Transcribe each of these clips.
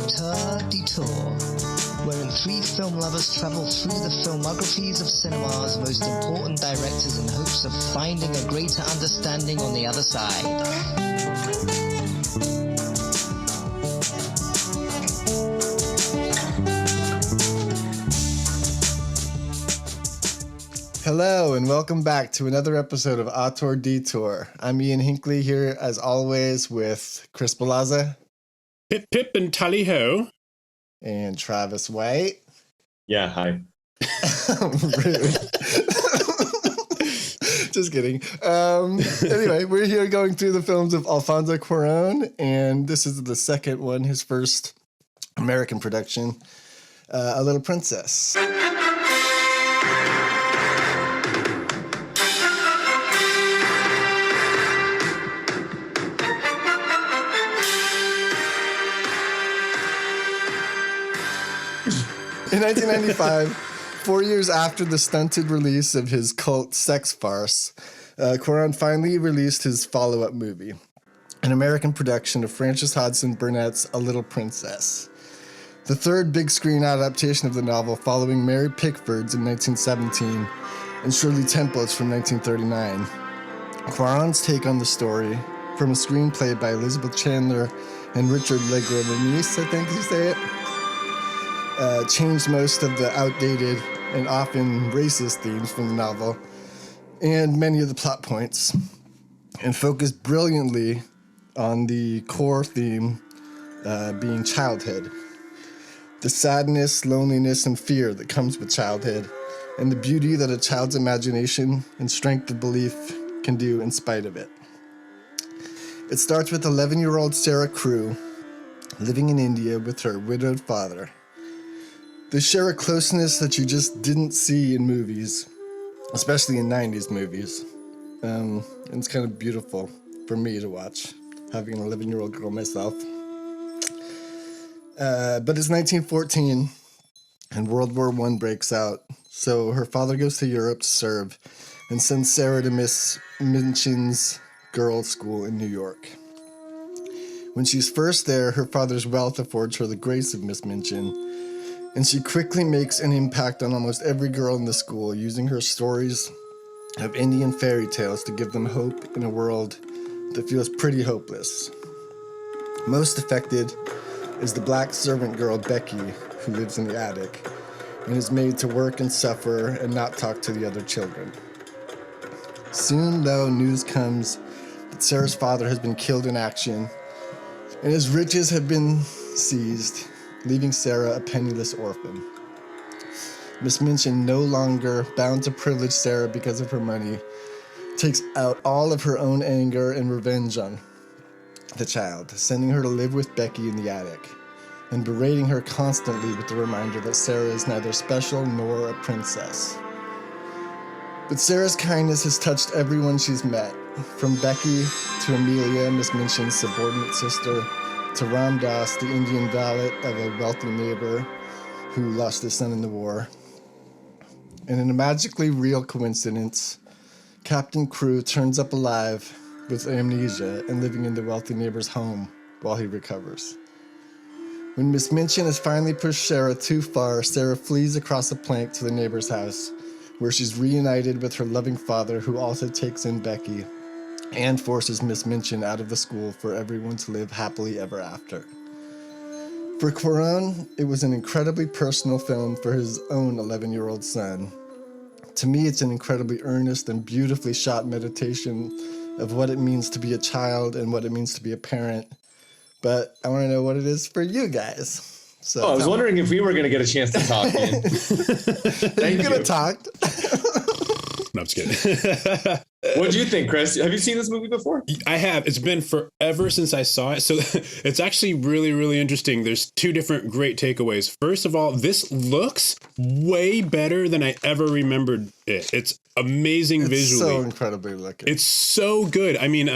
Auteur Detour, wherein three film lovers travel through the filmographies of cinema's most important directors in hopes of finding a greater understanding on the other side. Hello and welcome back to another episode of Auteur Detour. I'm Ian Hinckley here as always with Chris Balaza. Pip Pip and Tally Ho. And Travis White. Yeah, hi. Rude. Just kidding. Anyway, we're here going through the films of Alfonso Cuaron, and this is the second one, his first American production, A Little Princess. In 1995, 4 years after the stunted release of his cult sex farce, Cuaron finally released his follow-up movie, an American production of Frances Hodgson Burnett's A Little Princess, the third big-screen adaptation of the novel following Mary Pickford's in 1917 and Shirley Temple's from 1939. Cuaron's take on the story, from a screenplay by Elizabeth Chandler and Richard Legros-Remis, I think you say it, changed most of the outdated and often racist themes from the novel and many of the plot points, and focused brilliantly on the core theme being childhood. The sadness, loneliness, and fear that comes with childhood, and the beauty that a child's imagination and strength of belief can do in spite of it. It starts with 11-year-old Sarah Crewe living in India with her widowed father. They share a closeness that you just didn't see in movies, especially in 90s movies. And it's kind of beautiful for me to watch, having an 11-year-old girl myself. But it's 1914, and World War I breaks out, so her father goes to Europe to serve and sends Sarah to Miss Minchin's girls' school in New York. When she's first there, her father's wealth affords her the grace of Miss Minchin, and she quickly makes an impact on almost every girl in the school, using her stories of Indian fairy tales to give them hope in a world that feels pretty hopeless. Most affected is the black servant girl Becky, who lives in the attic and is made to work and suffer and not talk to the other children. Soon, though, news comes that Sarah's father has been killed in action and his riches have been seized, leaving Sarah a penniless orphan. Miss Minchin, no longer bound to privilege Sarah because of her money, takes out all of her own anger and revenge on the child, sending her to live with Becky in the attic, and berating her constantly with the reminder that Sarah is neither special nor a princess. But Sarah's kindness has touched everyone she's met, from Becky to Amelia, Miss Minchin's subordinate sister, to Ram Das, the Indian valet of a wealthy neighbor who lost his son in the war. And in a magically real coincidence, Captain Crewe turns up alive with amnesia and living in the wealthy neighbor's home while he recovers. When Miss Minchin has finally pushed Sarah too far, Sarah flees across the plank to the neighbor's house, where she's reunited with her loving father, who also takes in Becky and forces Miss Minchin out of the school for everyone to live happily ever after. For Cuaron, it was an incredibly personal film for his own 11-year-old son. To me, it's an incredibly earnest and beautifully shot meditation of what it means to be a child and what it means to be a parent. But I want to know what it is for you guys. So I was wondering if we were going to get a chance to talk. You could have talked. No, I'm just kidding. What do you think, Chris? Have you seen this movie before? I have. It's been forever since I saw it. So it's actually really, really interesting. There's two different great takeaways. First of all, this looks way better than I ever remembered it. It's amazing visually. So incredibly looking. It's so good. I mean,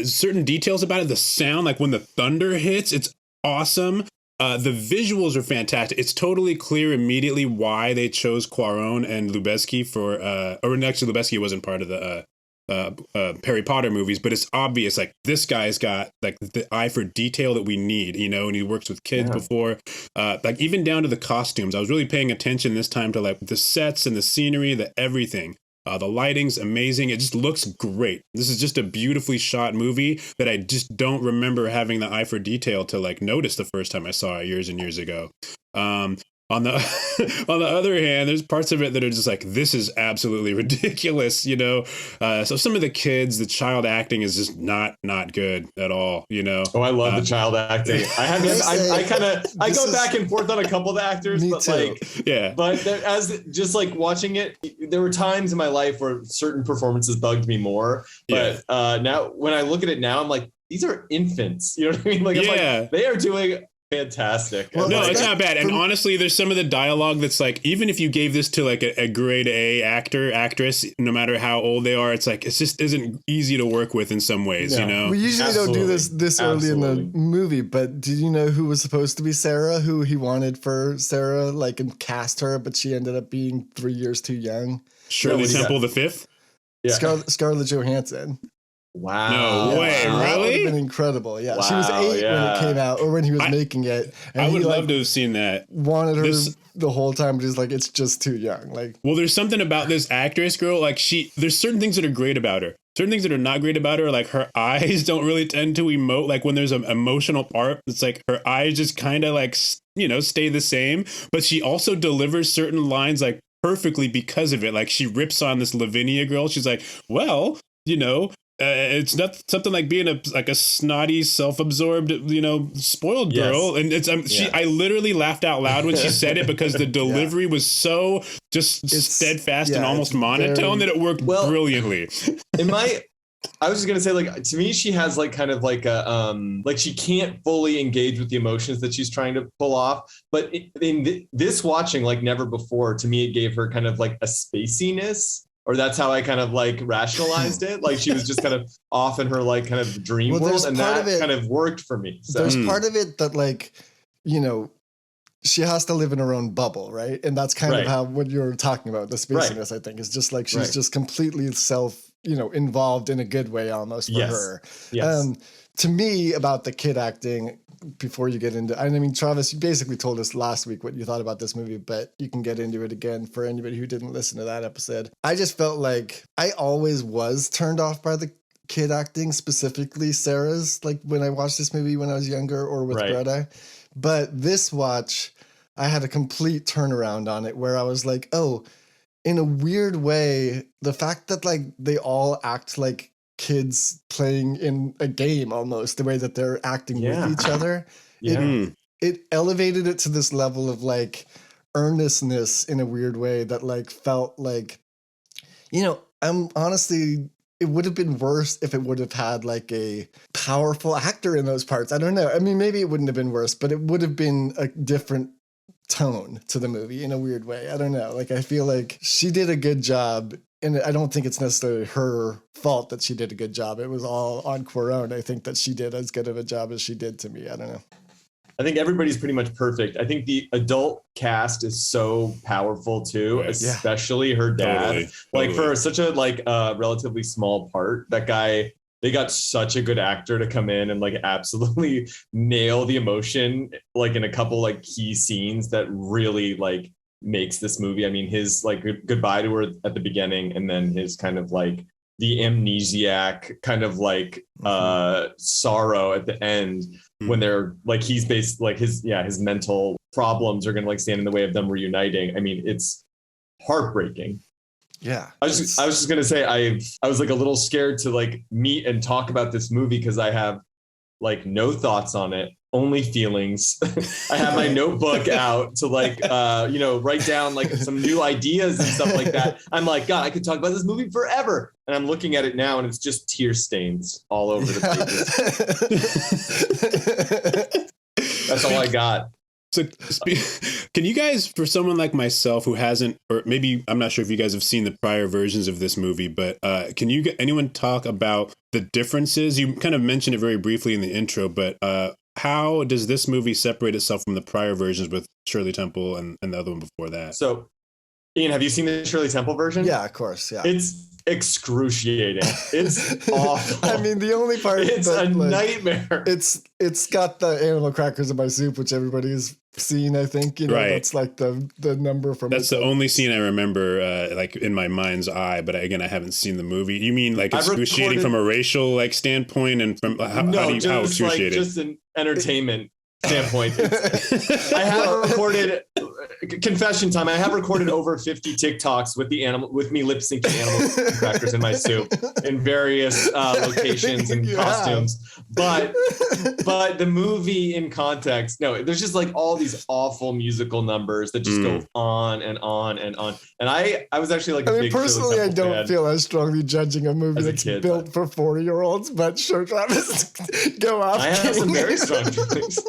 certain details about it, the sound, like when the thunder hits, it's awesome. The visuals are fantastic. It's totally clear immediately why they chose Cuaron and Lubezki for, or actually Lubezki wasn't part of the Harry Potter movies, but it's obvious like this guy's got like the eye for detail that we need, you know, and he works with kids before, like even down to the costumes. I was really paying attention this time to like the sets and the scenery, the everything. The lighting's amazing. It just looks great. This is just a beautifully shot movie that I just don't remember having the eye for detail to like notice the first time I saw it years and years ago. On the on the other hand, there's parts of it that are just like, this is absolutely ridiculous, you know. So some of the kids, the child acting is just not good at all, you know. Oh, I love the child acting. I go back and forth on a couple of the actors, but too. like, yeah. But as just like watching it, there were times in my life where certain performances bugged me more. But now when I look at it now, I'm like, these are infants. You know what I mean? Like, I'm like, they are doing fantastic. Well, no, it's not bad. And honestly, there's some of the dialogue that's like, even if you gave this to like a grade A actress, no matter how old they are, it's like, it just isn't easy to work with in some ways, you know? We usually don't do this early in the movie, but did you know who was supposed to be Sarah, who he wanted for Sarah, like, and cast her, but she ended up being 3 years too young? Shirley Temple the Fifth? Yeah. Scarlett Johansson. Wow. No way, That would really? have been incredible. Yeah. Wow, She was 8 when it came out, or when he was making it. And I would he, love to have seen that. Wanted her the whole time, but he's like, it's just too young. Like, well, there's something about this actress girl, like there's certain things that are great about her. Certain things that are not great about her, like her eyes don't really tend to emote. Like when there's an emotional part, it's like her eyes just kind of like, you know, stay the same. But she also delivers certain lines like perfectly because of it. Like she rips on this Lavinia girl. She's like, well, you know, it's not something like being a snotty, self-absorbed, you know, spoiled girl. And it's I literally lauged out loud when she said it because the delivery was so just steadfast and almost monotone that it worked brilliantly. I was just gonna say, like, to me, she has like kind of like a like she can't fully engage with the emotions that she's trying to pull off. But in this watching, like never before, to me, it gave her kind of like a spaciness. Or that's how I kind of like rationalized it. Like she was just kind of off in her like kind of dream world, and that kind of worked for me. So. There's part of it that like, you know, she has to live in her own bubble, right? And that's kind of how what you're talking about, the spaciness, I think, is just like she's just completely involved in a good way almost for her. Yes. To me, about the kid acting, before you get into, I mean, Travis, you basically told us last week what you thought about this movie, but you can get into it again for anybody who didn't listen to that episode. I just felt like I always was turned off by the kid acting, specifically Sarah's, like when I watched this movie when I was younger or with Greta. But this watch, I had a complete turnaround on it where I was like, oh, in a weird way, the fact that like they all act like kids playing in a game almost, the way that they're acting with each other, it elevated it to this level of like earnestness in a weird way that like felt like, you know, I'm honestly, it would have been worse if it would have had like a powerful actor in those parts. I don't know. I mean, maybe it wouldn't have been worse, but it would have been a different tone to the movie in a weird way. I don't know. Like, I feel like she did a good job. And I don't think it's necessarily her fault that she did a good job. It was all on Cuaron. I think that she did as good of a job as she did to me. I don't know. I think everybody's pretty much perfect. I think the adult cast is so powerful too, especially her dad. Like for such a relatively small part, that guy, they got such a good actor to come in and like absolutely nail the emotion, like in a couple like key scenes that really like makes this movie. I mean, his like goodbye to her at the beginning, and then his kind of like the amnesiac kind of like sorrow at the end when they're like, he's based like his mental problems are gonna like stand in the way of them reuniting. I mean, it's heartbreaking. Yeah. I was just gonna say I was like a little scared to like meet and talk about this movie because I have like no thoughts on it, only feelings. I have my notebook out to like write down like some new ideas and stuff like that. I'm like, God, I could talk about this movie forever. And I'm looking at it now and it's just tear stains all over the pages. That's all I got. So can you guys, for someone like myself who hasn't, or maybe I'm not sure if you guys have seen the prior versions of this movie, but can anyone talk about the differences? You kind of mentioned it very briefly in the intro, but how does this movie separate itself from the prior versions with Shirley Temple and the other one before that? So Ian, have you seen the Shirley Temple version? Yeah, of course. Yeah. It's excruciating. It's awful. I mean, the only part it's a nightmare. It's got the animal crackers in my soup, which everybody's seen, I think. You know, Right. That's like the number from. That's the only scene I remember, like in my mind's eye. But again, I haven't seen the movie. You mean like excruciating from a racial like standpoint, and from how excruciating? Just an entertainment standpoint. I have recorded. Confession time. I have recorded over 50 TikToks with me lip syncing animal crackers in my soup in various locations and costumes. But the movie in context, no, there's just like all these awful musical numbers that just go on and on and on. And I was actually like, personally, I don't feel as strongly judging a movie that's built for 40-year-olds, but sure, Travis, go off. I have some very strong feelings.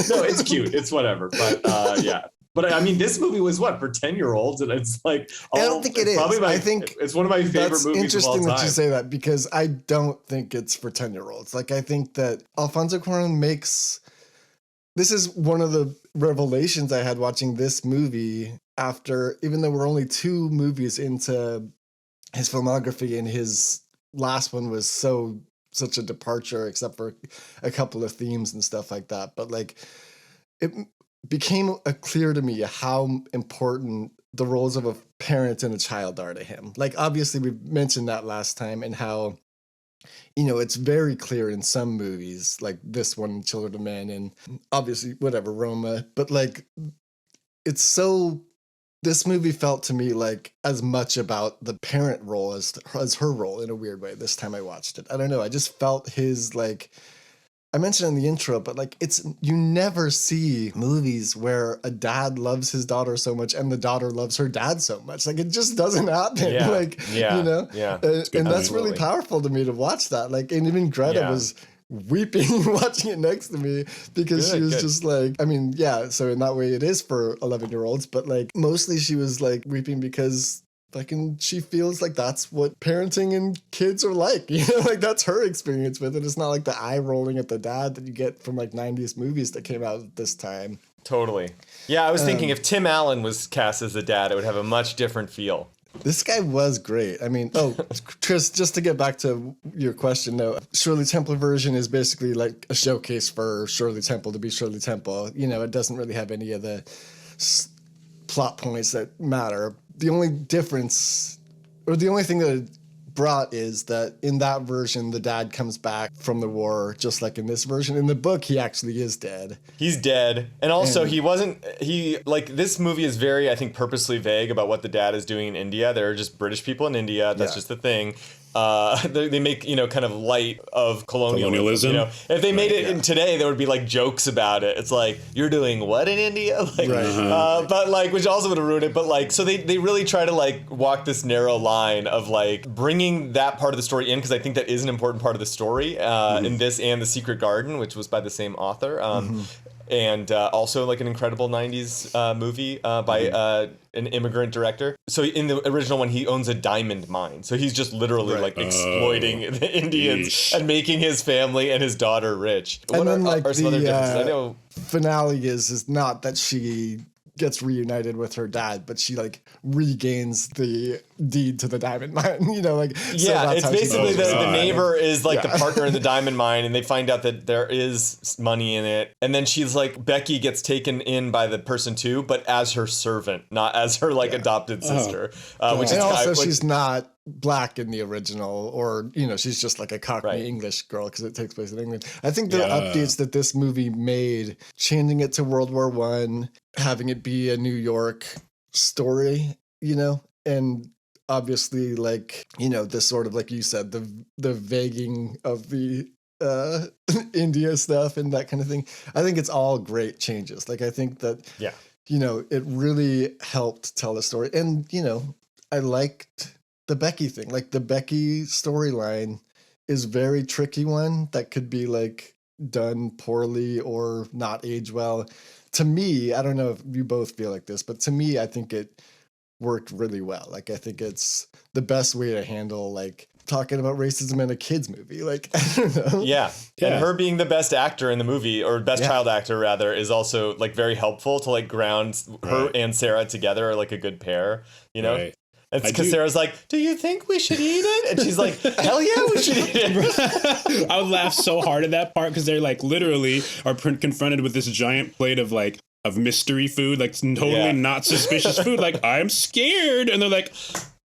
No, it's cute. It's whatever. But yeah. But I mean, this movie was for 10-year-olds, and it's like I don't think it is. I think it's one of my favorite movies of all time. Interesting that you say that, because I don't think it's for 10-year-olds. Like, I think that Alfonso Cuaron this is one of the revelations I had watching this movie after, even though we're only 2 movies into his filmography, and his last one was such a departure, except for a couple of themes and stuff like that. But like, it became clear to me how important the roles of a parent and a child are to him. Like, obviously we mentioned that last time, and how, you know, it's very clear in some movies, like this one, Children of Men, and obviously whatever, Roma, but like, this movie felt to me like as much about the parent role as her role, in a weird way, this time I watched it. I don't know. I just felt his, like, I mentioned in the intro, but like, you never see movies where a dad loves his daughter so much and the daughter loves her dad so much. Like, it just doesn't happen. Yeah. Like, yeah. You know? Yeah. And that's really powerful to me to watch that. Like, and even Greta was weeping watching it next to me, because she was just like, I mean, yeah, so in that way it is for 11-year-olds, but like, mostly she was like weeping because she feels like that's what parenting and kids are like, you know, like that's her experience with it. It's not like the eye rolling at the dad that you get from like 90s movies that came out at this time. Totally. Yeah, I was thinking if Tim Allen was cast as the dad, it would have a much different feel. This guy was great. I mean, Chris, just to get back to your question, though, Shirley Temple version is basically like a showcase for Shirley Temple to be Shirley Temple. You know, it doesn't really have any of the plot points that matter. The only difference, or the only thing that it brought, is that in that version, the dad comes back from the war, just like in this version. In the book, he actually is dead. He's dead. And also, this movie is very, I think, purposely vague about what the dad is doing in India. There are just British people in India. That's just the thing. They make, kind of light of colonialism. If they made it in today, there would be like jokes about it. It's like, you're doing what in India? But like, which also would have ruined it. But like, so they really try to like walk this narrow line of like bringing that part of the story in, because I think that is an important part of the story in this and The Secret Garden, which was by the same author. And also like an incredible 90s movie by an immigrant director. So in the original one, he owns a diamond mine. So he's just literally like exploiting the Indians and making his family and his daughter rich. And then like the finale is not that she gets reunited with her dad, but she like regains the deed to the diamond mine, it's basically the neighbor is like the partner in the diamond mine, and they find out that there is money in it, and then she's like, Becky gets taken in by the person too, but as her servant, not as her like adopted sister, which is also she's not black in the original, or she's just like a Cockney English girl because it takes place in England. I think the updates that this movie made, changing it to World War I, having it be a New York story, and obviously like this sort of, like you said, the vaguing of the India stuff and that kind of thing. I think it's all great changes. Like, I think that it really helped tell the story, and I liked the Becky thing. Like, the Becky storyline is very tricky one that could be like done poorly or not age well. To me, I don't know if you both feel like this, but to me, I think it worked really well. Like, I think it's the best way to handle like talking about racism in a kids movie. Like, I don't know. Yeah. And her being the best actor in the movie, or best child actor rather, is also like very helpful to like ground her and Sarah together, like a good pair, you know? Right. It's because Sarah's like, do you think we should eat it? And she's like, hell yeah, we should eat it. I would laugh so hard at that part because they're like literally are confronted with this giant plate of like of mystery food, like totally not suspicious food. Like, I'm scared. And they're like,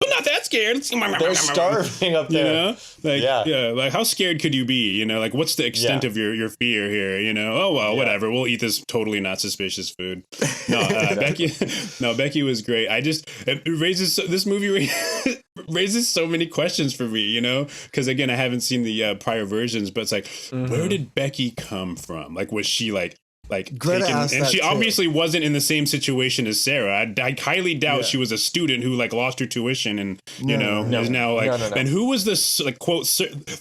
I'm not that scared. They're starving up there. You know? Like, like how scared could you be? You know, like what's the extent of your fear here? You know, oh well, whatever. We'll eat this totally not suspicious food. No, Becky was great. This movie raises so many questions for me, you know, because again, I haven't seen the prior versions, but it's like, where did Becky come from? Like, was she like taken, and she obviously wasn't in the same situation as Sarah. I highly doubt she was a student who like lost her tuition and is now like. And who was this like quote?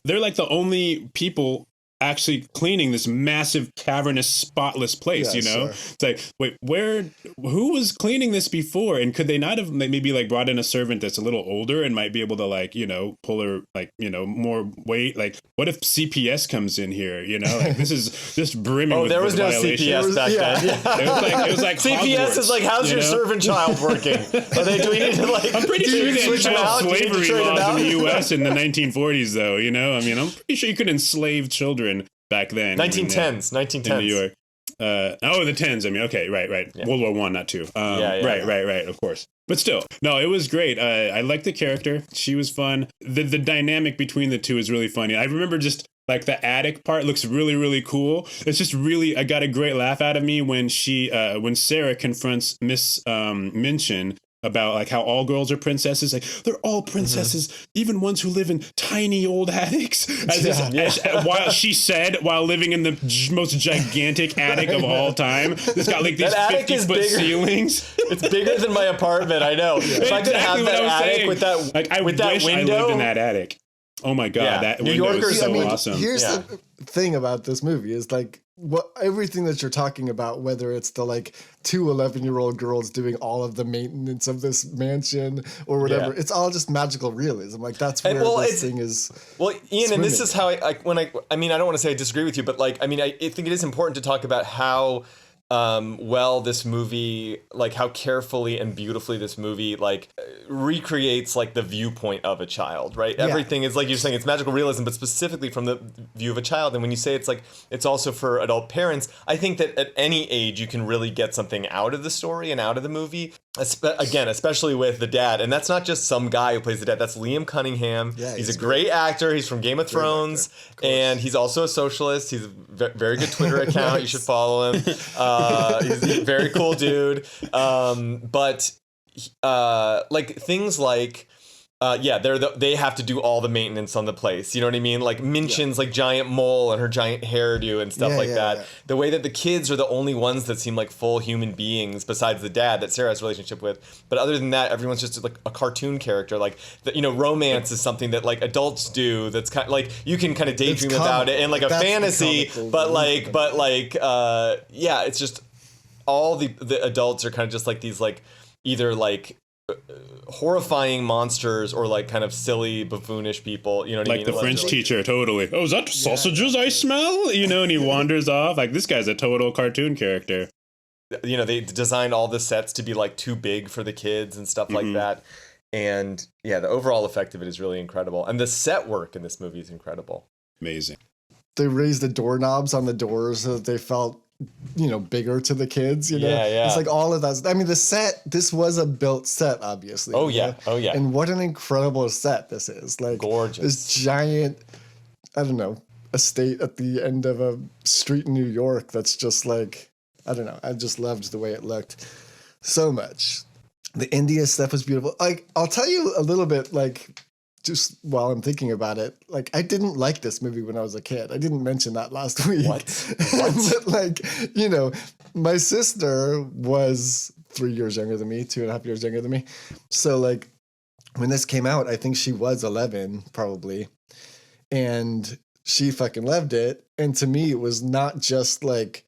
They're like the only people actually cleaning this massive cavernous spotless place, you know? Sure. It's like, wait, who was cleaning this before? And could they not have maybe like brought in a servant that's a little older and might be able to like, you know, pull her like, you know, more weight? Like, what if CPS comes in here, you know? Like, this is just brimming with there was no violations. CPS back then. It was like CPS Hogwarts, is like, how's your servant child working? Do we need to like, I'm pretty sure they had child slavery laws in the U.S. in the 1940s, though, you know? I mean, I'm pretty sure you could enslave children back then. 1910s. In New York. The 10s. I mean, okay, right. Yeah. World War I, not II. Right, of course. But still, no, it was great. I liked the character. She was fun. The dynamic between the two is really funny. I remember just like the attic part looks really, really cool. It's just really, I got a great laugh out of me when when Sarah confronts Miss Minchin about like how all girls are princesses. Like, they're all princesses, even ones who live in tiny old attics. While living in the most gigantic attic of all time. It's got like these 50-foot ceilings. It's bigger than my apartment, I know. If I could have that attic with that, like, I with that wish window. I lived in that attic. Oh my God, that New window Yorkers is so awesome. Here's the thing about this movie is like, everything that you're talking about, whether it's the like 2 11-year-old girls doing all of the maintenance of this mansion or whatever, it's all just magical realism. Like, that's where this thing is. Well, Ian, and this is how I mean, I don't want to say I disagree with you, but like, I mean, I think it is important to talk about how well this movie, like how carefully and beautifully this movie like recreates like the viewpoint of a child, right? Everything is like you're saying, it's magical realism, but specifically from the view of a child. And when you say it's like it's also for adult parents, I think that at any age you can really get something out of the story and out of the movie. Again, especially with the dad, and that's not just some guy who plays the dad. That's Liam Cunningham. He's a great actor. He's from Game of Thrones, and he's also a socialist. He's a very good Twitter account. You should follow him. He's a very cool dude. But like things like. They have to do all the maintenance on the place. You know what I mean? Like Minchin's like giant mole and her giant hairdo and stuff like that. Yeah. The way that the kids are the only ones that seem like full human beings besides the dad that Sarah has a relationship with. But other than that, everyone's just like a cartoon character. Like, romance is something that like adults do. That's kind of like you can kind of daydream about it and like a fantasy. But it's just all the adults are kind of just like these like either like horrifying monsters or like kind of silly buffoonish people, you know what I mean? Like the French teacher, totally. Oh, is that sausages I smell? You know, and he wanders off. Like, this guy's a total cartoon character. You know, they designed all the sets to be like too big for the kids and stuff like that. And the overall effect of it is really incredible. And the set work in this movie is incredible. Amazing. They raised the doorknobs on the doors so that they felt bigger to the kids, It's like all of that. I mean, this was a built set, obviously. Oh, yeah. And what an incredible set this is. Like, gorgeous. This giant, I don't know, estate at the end of a street in New York that's just like, I don't know. I just loved the way it looked so much. The India stuff was beautiful. Like, I'll tell you a little bit, like, just while I'm thinking about it, like, I didn't like this movie when I was a kid. I didn't mention that last week. What? But like, my sister was 3 years younger than me, 2.5 years younger than me. So like, when this came out, I think she was 11 probably. And she fucking loved it. And to me, it was not just like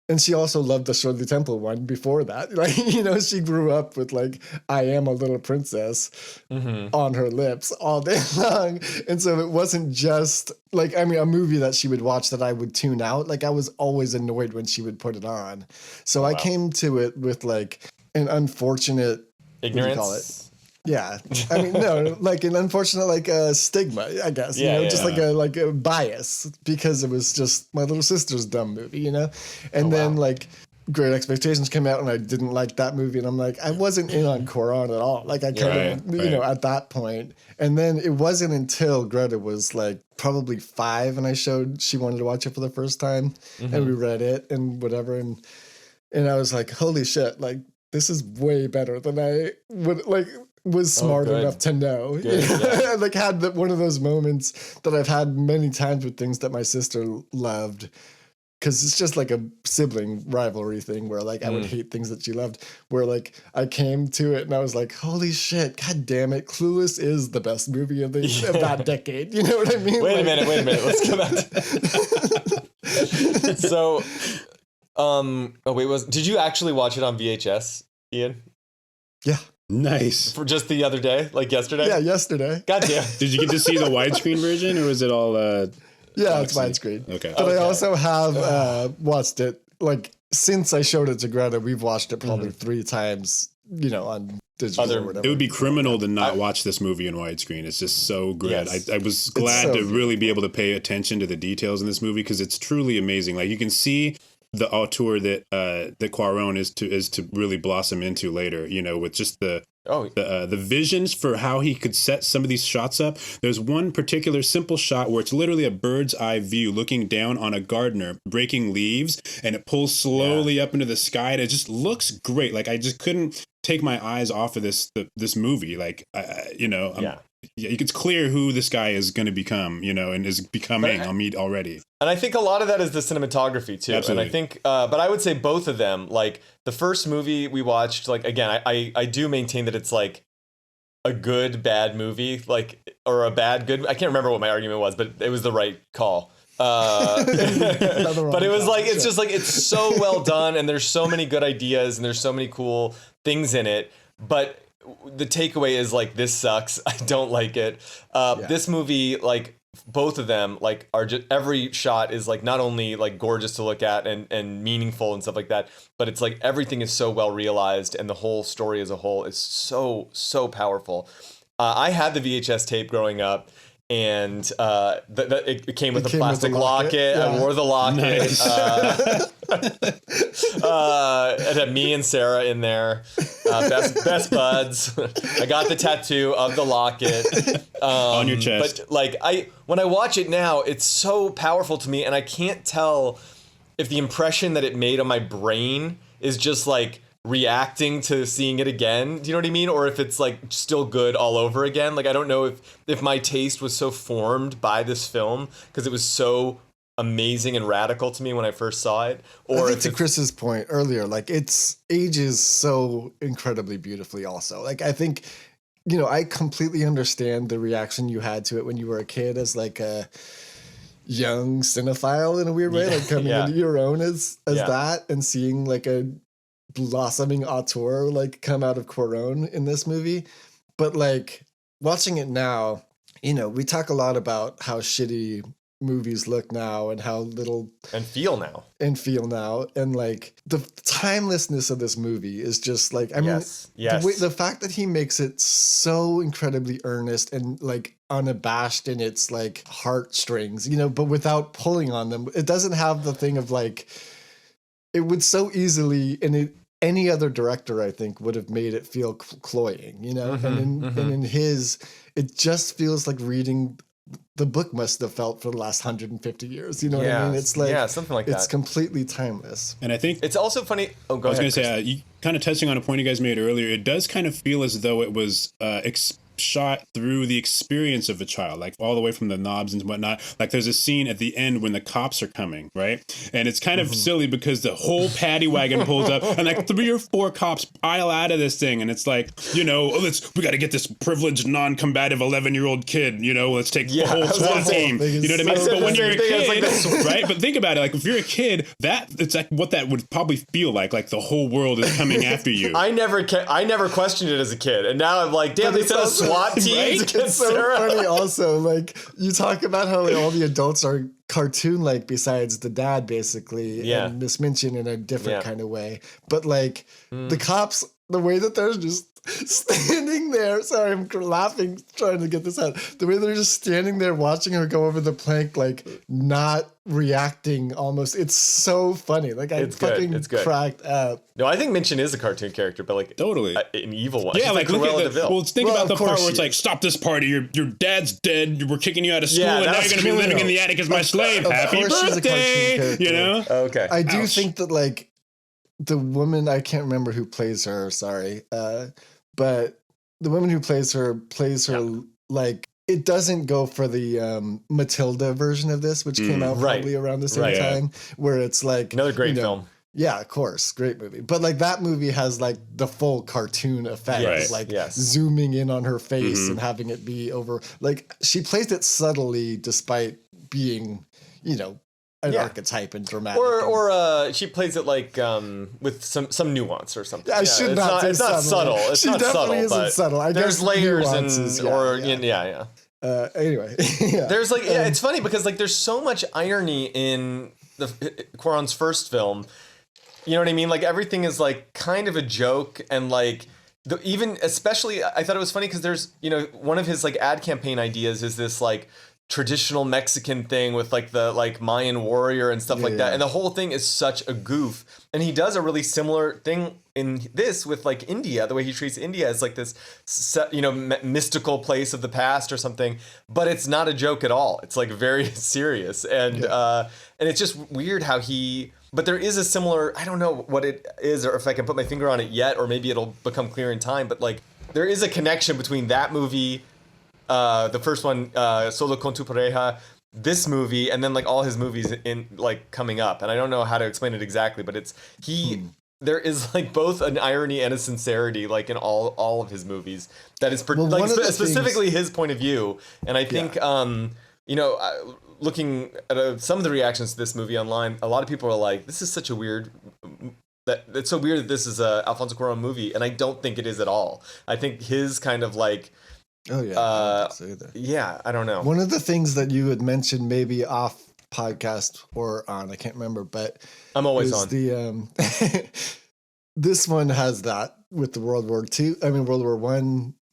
And she also loved the Shirley Temple one before that. Like, you know, she grew up with like, I am a little princess on her lips all day long. And so it wasn't just like, I mean, a movie that she would watch that I would tune out. Like I was always annoyed when she would put it on. So I came to it with like an unfortunate ignorance. What do you call it? Yeah, I mean, no, like an unfortunate like stigma, I guess. You know, just like a bias because it was just my little sister's dumb movie, you know. And then like Great Expectations came out, and I didn't like that movie, and I'm like, I wasn't in on Cuarón at all. Like I kind of, you know, at that point. And then it wasn't until Greta was like probably 5, and I showed she wanted to watch it for the first time, and we read it and whatever, and I was like, holy shit, like this is way better than I would like. Was smart enough to know. I like had one of those moments that I've had many times with things that my sister loved, because it's just like a sibling rivalry thing where like I would hate things that she loved, where like I came to it and I was like, holy shit, god damn it, Clueless is the best movie of that decade. You know what I mean? Wait a minute, let's go back to so did you actually watch it on VHS, Ian? Yeah. Nice. For just the other day, like yesterday? Yeah, yesterday. God damn. Did you get to see the widescreen version, or was it all yeah, it's widescreen. Okay. But I also have watched it, like, since I showed it to Greta, we've watched it probably 3 times, you know, on digital or whatever. It would be criminal to not watch this movie in widescreen. It's just so good. Yes. I was glad to really be able to pay attention to the details in this movie, because it's truly amazing. Like, you can see the auteur that Cuarón is to really blossom into later, you know, with just the visions for how he could set some of these shots up. There's one particular simple shot where it's literally a bird's eye view looking down on a gardener breaking leaves, and it pulls slowly up into the sky, and it just looks great. Like I just couldn't take my eyes off of this movie. Like you know, it's clear who this guy is going to become, you know, and is becoming on me already. And I think a lot of that is the cinematography too. Absolutely. And I think, but I would say both of them, like the first movie we watched, like, again, I do maintain that it's like a good, bad movie, like, or a bad, good, I can't remember what my argument was, but it was the right call. But it was like, it's just like, it's so well done, and there's so many good ideas, and there's so many cool things in it. But the takeaway is like, this sucks. I don't like it. This movie, like, both of them, like, are just, every shot is like not only like gorgeous to look at and meaningful and stuff like that, but it's like everything is so well realized, and the whole story as a whole is so powerful. I had the VHS tape growing up, and it came with a plastic locket. I wore the locket. Nice. It had me and Sarah in there, best buds. I got the tattoo of the locket on your chest. But like when I watch it now, it's so powerful to me, and I can't tell if the impression that it made on my brain is just like reacting to seeing it again. Do you know what I mean? Or if it's like still good all over again. Like I don't know if my taste was so formed by this film because it was so amazing and radical to me when I first saw it. Or I think to Chris's point earlier, like it's ages so incredibly beautifully also. Like I think, you know, I completely understand the reaction you had to it when you were a kid as like a young cinephile in a weird way, like coming into your own as that and seeing like a blossoming auteur like come out of Cuarón in this movie. But like watching it now, you know, we talk a lot about how shitty movies look now and how little and feel now and like the timelessness of this movie is just like, I mean, the fact that he makes it so incredibly earnest and like unabashed in its like heartstrings, you know, but without pulling on them. It doesn't have the thing of like, it would so easily, and any other director, I think, would have made it feel cloying, you know? And in his, it just feels like reading the book must have felt for the last 150 years. You know what I mean? It's like, something like that. It's completely timeless. And I think it's also funny. Oh, go ahead. I was going to say, you kind of touching on a point you guys made earlier, it does kind of feel as though it was shot through the experience of a child, like all the way from the knobs and whatnot. Like there's a scene at the end when the cops are coming, right? And it's kind of silly because the whole paddy wagon pulls up and like 3 or 4 cops pile out of this thing. And it's like, we got to get this privileged, non-combative 11-year-old kid, let's take the whole SWAT team. You know what I mean? But when you're a kid, right? But think about it. Like if you're a kid, it's like what that would probably feel like the whole world is coming after you. I never questioned it as a kid. And now I'm like, damn, they sent a SWAT team. Right? It's so funny also, like you talk about how all the adults are cartoon-like besides the dad basically, and Miss Minchin in a different kind of way. But like the cops, the way that they're just standing there, sorry, I'm laughing trying to get this out. The way they're just standing there watching her go over the plank, like not reacting almost. It's so funny. Like I fucking cracked up. No, I think Minchin is a cartoon character, but like totally an evil one. Yeah, like look at well, think about the part where it's like, stop this party. Your dad's dead. We're kicking you out of school, and now you're going to be living in the attic as my slave. Happy birthday! Okay. I do think that like the woman, I can't remember who plays her. Sorry, but the woman who plays her like. It doesn't go for the Matilda version of this, which came out probably around the same time, where it's like another great film. Yeah, of course, great movie. But like that movie has like the full cartoon effect, like zooming in on her face and having it be over. Like she plays it subtly, despite being, an archetype and dramatic. Or she plays it like with some nuance or something. I should not say it's not subtle. It's she not definitely subtle. Isn't subtle. I there's guess layers nuances, anyway, there's like it's funny because like there's so much irony in the Cuaron's first film. You know what I mean? Like everything is like kind of a joke, and like especially I thought it was funny because there's one of his like ad campaign ideas is this like traditional Mexican thing with like the like Mayan warrior and stuff like that, and the whole thing is such a goof. And he does a really similar thing in this with like India, the way he treats India as like this mystical place of the past or something, but it's not a joke at all. It's like very serious, and it's just weird how but there is a similar, I don't know what it is or if I can put my finger on it yet, or maybe it'll become clear in time, but like there is a connection between that movie, the first one, Solo con tu pareja, this movie, and then like all his movies in like coming up. And I don't know how to explain it exactly, but it's there is like both an irony and a sincerity like in all of his movies that is specifically his point of view. And I think looking at some of the reactions to this movie online, a lot of people are like, this is such a weird it's so weird that this is a Alfonso Cuarón movie, and I don't think it is at all. I think his kind of like I don't know. One of the things that you had mentioned maybe off podcast or on, I can't remember, but I'm always on. This one has that with the World War I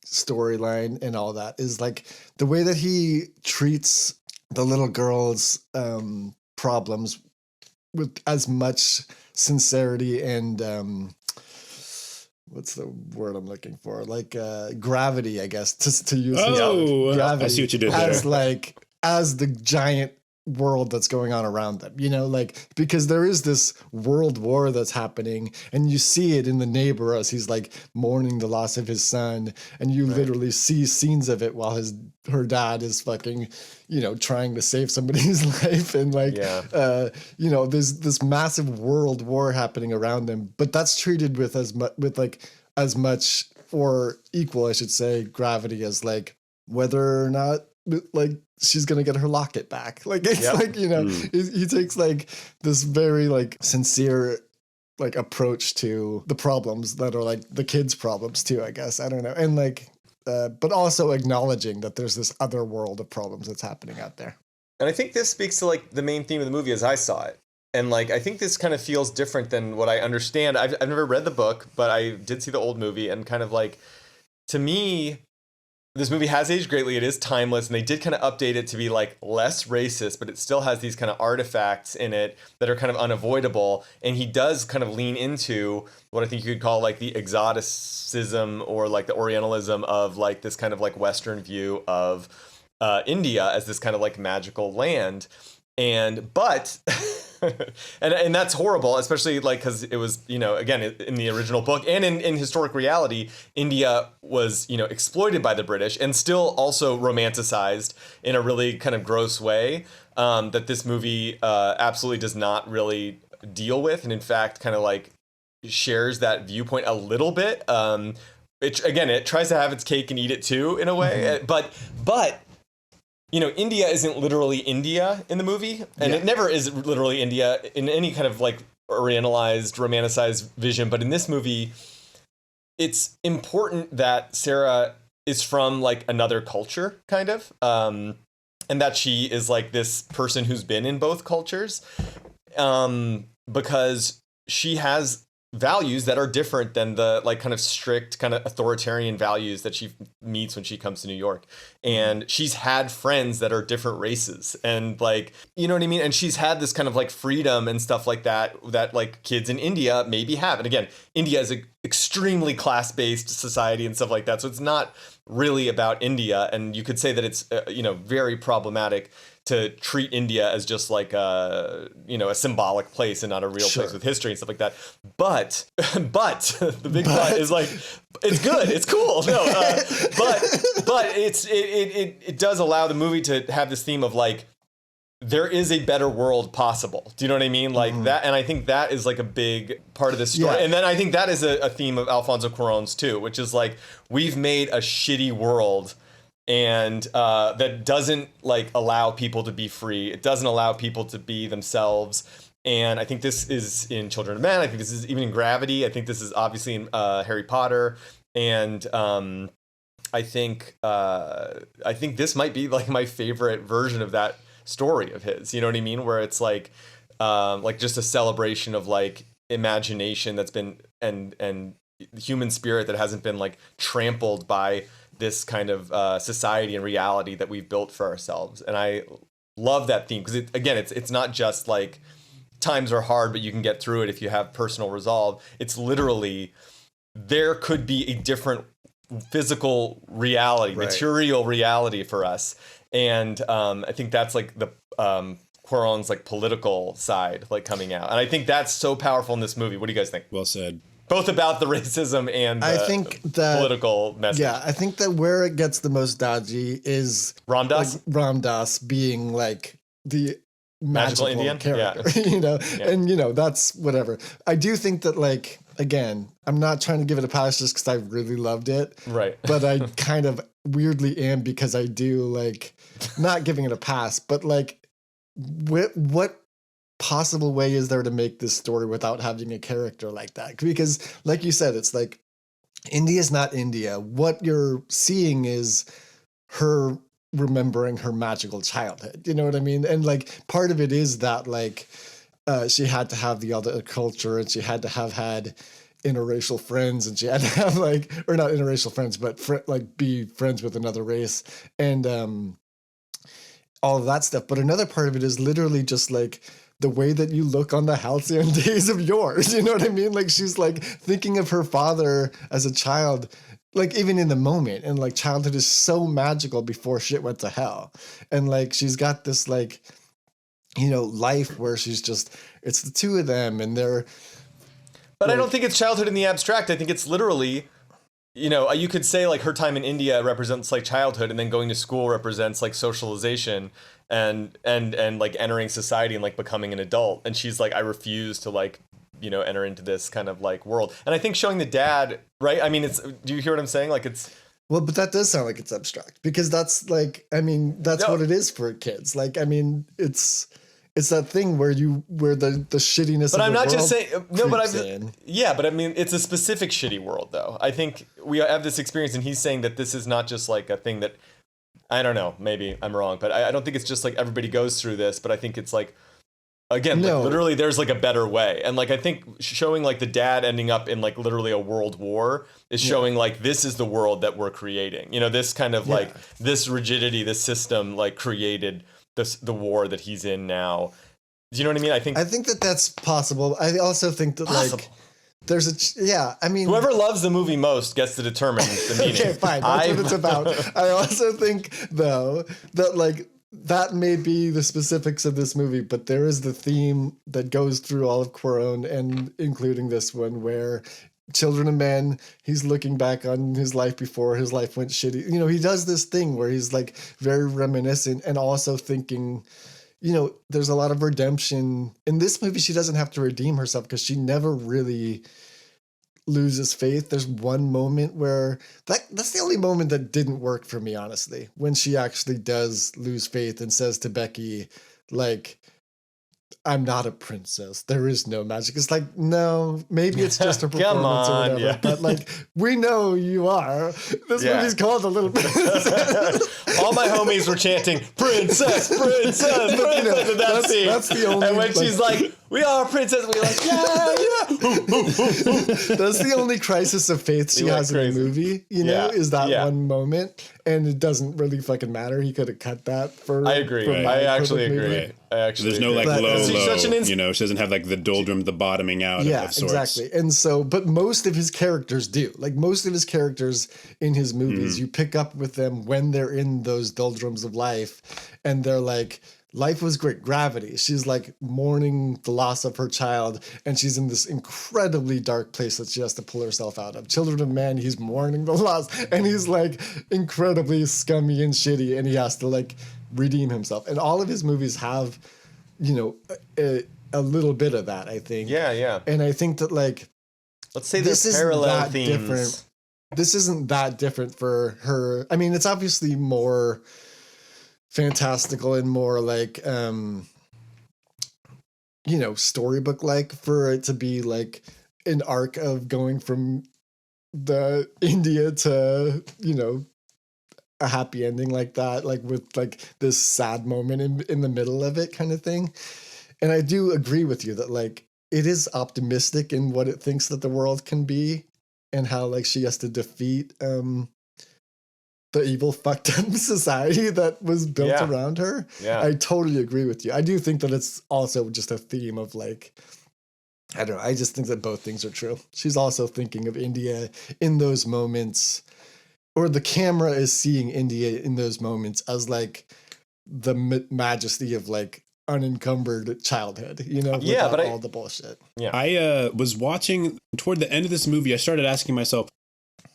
storyline and all that, is like the way that he treats the little girl's problems with as much sincerity and what's the word I'm looking for? Like gravity, I guess, to use. Gravity, I see what you did there. As the giant world that's going on around them, because there is this world war that's happening, and you see it in the neighbor as he's like mourning the loss of his son, and you literally see scenes of it while her dad is fucking trying to save somebody's life, and there's this massive world war happening around them, but that's treated with as much or equal, I should say, gravity as like whether or not like she's gonna get her locket back. Like it's he takes like this very like sincere like approach to the problems that are like the kids' problems too, I guess. I don't know. And like but also acknowledging that there's this other world of problems that's happening out there. And I think this speaks to like the main theme of the movie as I saw it. And like I think this kind of feels different than what I understand. I've never read the book, but I did see the old movie, and kind of like, to me, this movie has aged greatly. It is timeless, and they did kind of update it to be like less racist, but it still has these kind of artifacts in it that are kind of unavoidable. And he does kind of lean into what I think you could call like the exoticism or like the Orientalism of like this kind of like Western view of India as this kind of like magical land. but and that's horrible, especially like because it was, again, in the original book and in historic reality, India was, exploited by the British and still also romanticized in a really kind of gross way that this movie absolutely does not really deal with, and in fact kind of like shares that viewpoint a little bit. It tries to have its cake and eat it too in a way, but India isn't literally India in the movie, and it never is literally India in any kind of like orientalized, romanticized vision. But in this movie, it's important that Sarah is from like another culture, kind of, and that she is like this person who's been in both cultures, because she has values that are different than the like kind of strict kind of authoritarian values that she meets when she comes to New York. And she's had friends that are different races, and like, you know what I mean? And she's had this kind of like freedom and stuff like that like kids in India maybe have. And again, India is an extremely class-based society and stuff like that. So it's not really about India. And you could say that it's, very problematic to treat India as just like a symbolic place and not a real place with history and stuff like that. But the big but is like, it's good, it's cool. No, but it does allow the movie to have this theme of like, there is a better world possible. Do you know what I mean? Like that. And I think that is like a big part of this story. Yeah. And then I think that is a theme of Alfonso Cuarón's too, which is like, we've made a shitty world, and that doesn't like allow people to be free. It doesn't allow people to be themselves. And I think this is in Children of Men. I think this is even in Gravity. I think this is obviously in Harry Potter. And I think this might be like my favorite version of that story of his. You know what I mean? Where it's like just a celebration of like imagination that's been and human spirit that hasn't been like trampled by this kind of society and reality that we've built for ourselves. And I love that theme because it's not just like times are hard, but you can get through it if you have personal resolve. It's literally, there could be a different physical reality, material reality for us. And I think that's like the Cuarón's like political side like coming out. And I think that's so powerful in this movie. What do you guys think? Well said. Both about the racism and I think that political message. Yeah, I think that where it gets the most dodgy is Ram Dass? Like Ram Dass being like the magical Indian character, and that's whatever. I do think that, like, again, I'm not trying to give it a pass just because I really loved it, right? But I kind of weirdly am, because I do like not giving it a pass, but like, what possible way is there to make this story without having a character like that? Because, like you said, it's like India's not India. What you're seeing is her remembering her magical childhood. You know what I mean? And like part of it is that like she had to have the other culture, and she had to have had interracial friends, and she had to have like, or not interracial friends, but be friends with another race, and all of that stuff. But another part of it is literally just like the way that you look on the halcyon days of yours. You know what I mean? Like she's like thinking of her father as a child, like even in the moment, and like childhood is so magical before shit went to hell. And like she's got this like, life where she's just, it's the two of them and they're. But like, I don't think it's childhood in the abstract. I think it's literally, you could say like her time in India represents like childhood, and then going to school represents like socialization and like entering society and like becoming an adult. And she's like, I refuse to like, enter into this kind of like world. And I think showing the dad, right? I mean, do you hear what I'm saying? Like it's. Well, but that does sound like it's abstract, because that's like, I mean, that's what it is for kids. Like, I mean, it's that thing where the shittiness. But I'm not just saying no. But but I mean, it's a specific shitty world, though. I think we have this experience, and he's saying that this is not just like a thing that, I don't know, maybe I'm wrong, but I don't think it's just like everybody goes through this. But I think it's like, again, like literally, there's like a better way, and like I think showing like the dad ending up in like literally a world war is showing like this is the world that we're creating. This kind of like this rigidity, this system like created the war that he's in now. Do you know what I mean? I think that that's possible. I also think that like there's I mean, whoever loves the movie most gets to determine the meaning. Okay, fine. That's what it's about. I also think though that like that may be the specifics of this movie, but there is the theme that goes through all of Cuarón, and including this one, where Children of Men, he's looking back on his life before his life went shitty. You know, he does this thing where he's like very reminiscent and also thinking, you know, there's a lot of redemption. In this movie, she doesn't have to redeem herself because she never really loses faith. There's one moment where that's the only moment that didn't work for me, honestly, when she actually does lose faith and says to Becky, like, I'm not a princess. There is no magic. It's like, no, maybe it's just a performance or whatever. Yeah. But like, we know you are. This movie's called A Little Princess. All my homies were chanting, princess, princess, princess. You know, that's the only. And when she's like, we are a princess, we're like, yeah. That's the only crisis of faith she has in the movie, you know, is that one moment. And it doesn't really fucking matter. He could have cut that for. I agree. I actually agree. There's no like low, you know, she doesn't have like the doldrum, the bottoming out of sorts. Exactly. And so, but most of his characters do. Like most of his characters in his movies, you pick up with them when they're in those doldrums of life and they're like, life was great. Gravity. She's like mourning the loss of her child, and she's in this incredibly dark place that she has to pull herself out of. Children of Men, he's mourning the loss, and he's like incredibly scummy and shitty, and he has to like redeem himself. And all of his movies have, you know, a little bit of that, I think. Yeah. And I think that like, let's say there's parallel themes. Different. This isn't that different for her. I mean, it's obviously more fantastical and more like you know, storybook like for it to be like an arc of going from the India to, you know, a happy ending like that, like with like this sad moment in the middle of it kind of thing. And I do agree with you that like it is optimistic in what it thinks that the world can be and how like she has to defeat the evil fucked up society that was built around her. Yeah. I totally agree with you. I do think that it's also just a theme of like, I don't know. I just think that both things are true. She's also thinking of India in those moments, or the camera is seeing India in those moments as like the majesty of like unencumbered childhood, you know, but all the bullshit. Yeah. I was watching toward the end of this movie. I started asking myself,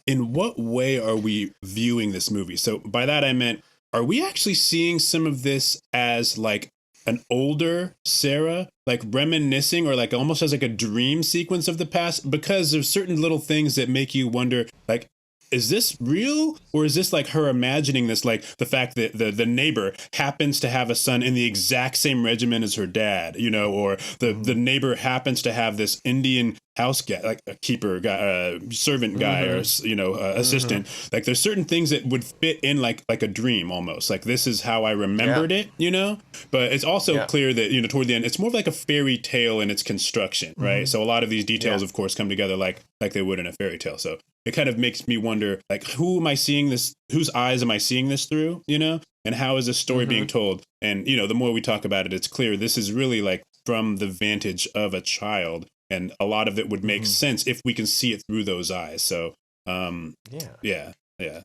in what way are we viewing this movie? So by that I meant, are we actually seeing some of this as like an older Sarah, like reminiscing or like almost as like a dream sequence of the past? Because there's certain little things that make you wonder, like, is this real, or is this like her imagining this, like the fact that the neighbor happens to have a son in the exact same regiment as her dad, you know, or the neighbor happens to have this Indian house guy, like a keeper guy, servant guy, or, you know, assistant. Like there's certain things that would fit in like a dream almost. Like this is how I remembered it, you know. But it's also clear that, you know, toward the end, it's more of like a fairy tale in its construction, right? So a lot of these details, of course, come together like they would in a fairy tale. So it kind of makes me wonder, like, who am I seeing this? Whose eyes am I seeing this through? You know, and how is this story being told? And you know, the more we talk about it, it's clear this is really like from the vantage of a child. And a lot of it would make sense if we can see it through those eyes. So, yeah,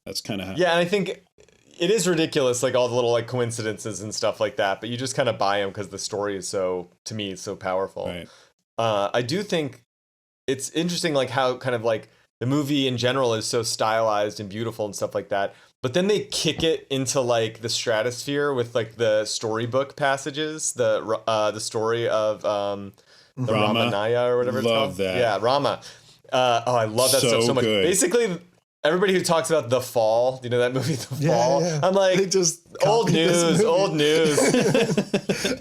that's kind of how. Yeah, and I think it is ridiculous, like all the little like coincidences and stuff like that. But you just kind of buy them because the story is so, to me, it's so powerful. Right. I do think it's interesting, like how kind of like the movie in general is so stylized and beautiful and stuff like that. But then they kick it into like the stratosphere with like the storybook passages, the story of the Ramanaya or whatever it's called. Love that. Yeah, Rama. I love that stuff so much. Good. Basically, everybody who talks about The Fall, you know that movie, The Fall? Yeah. I'm like, they just old news.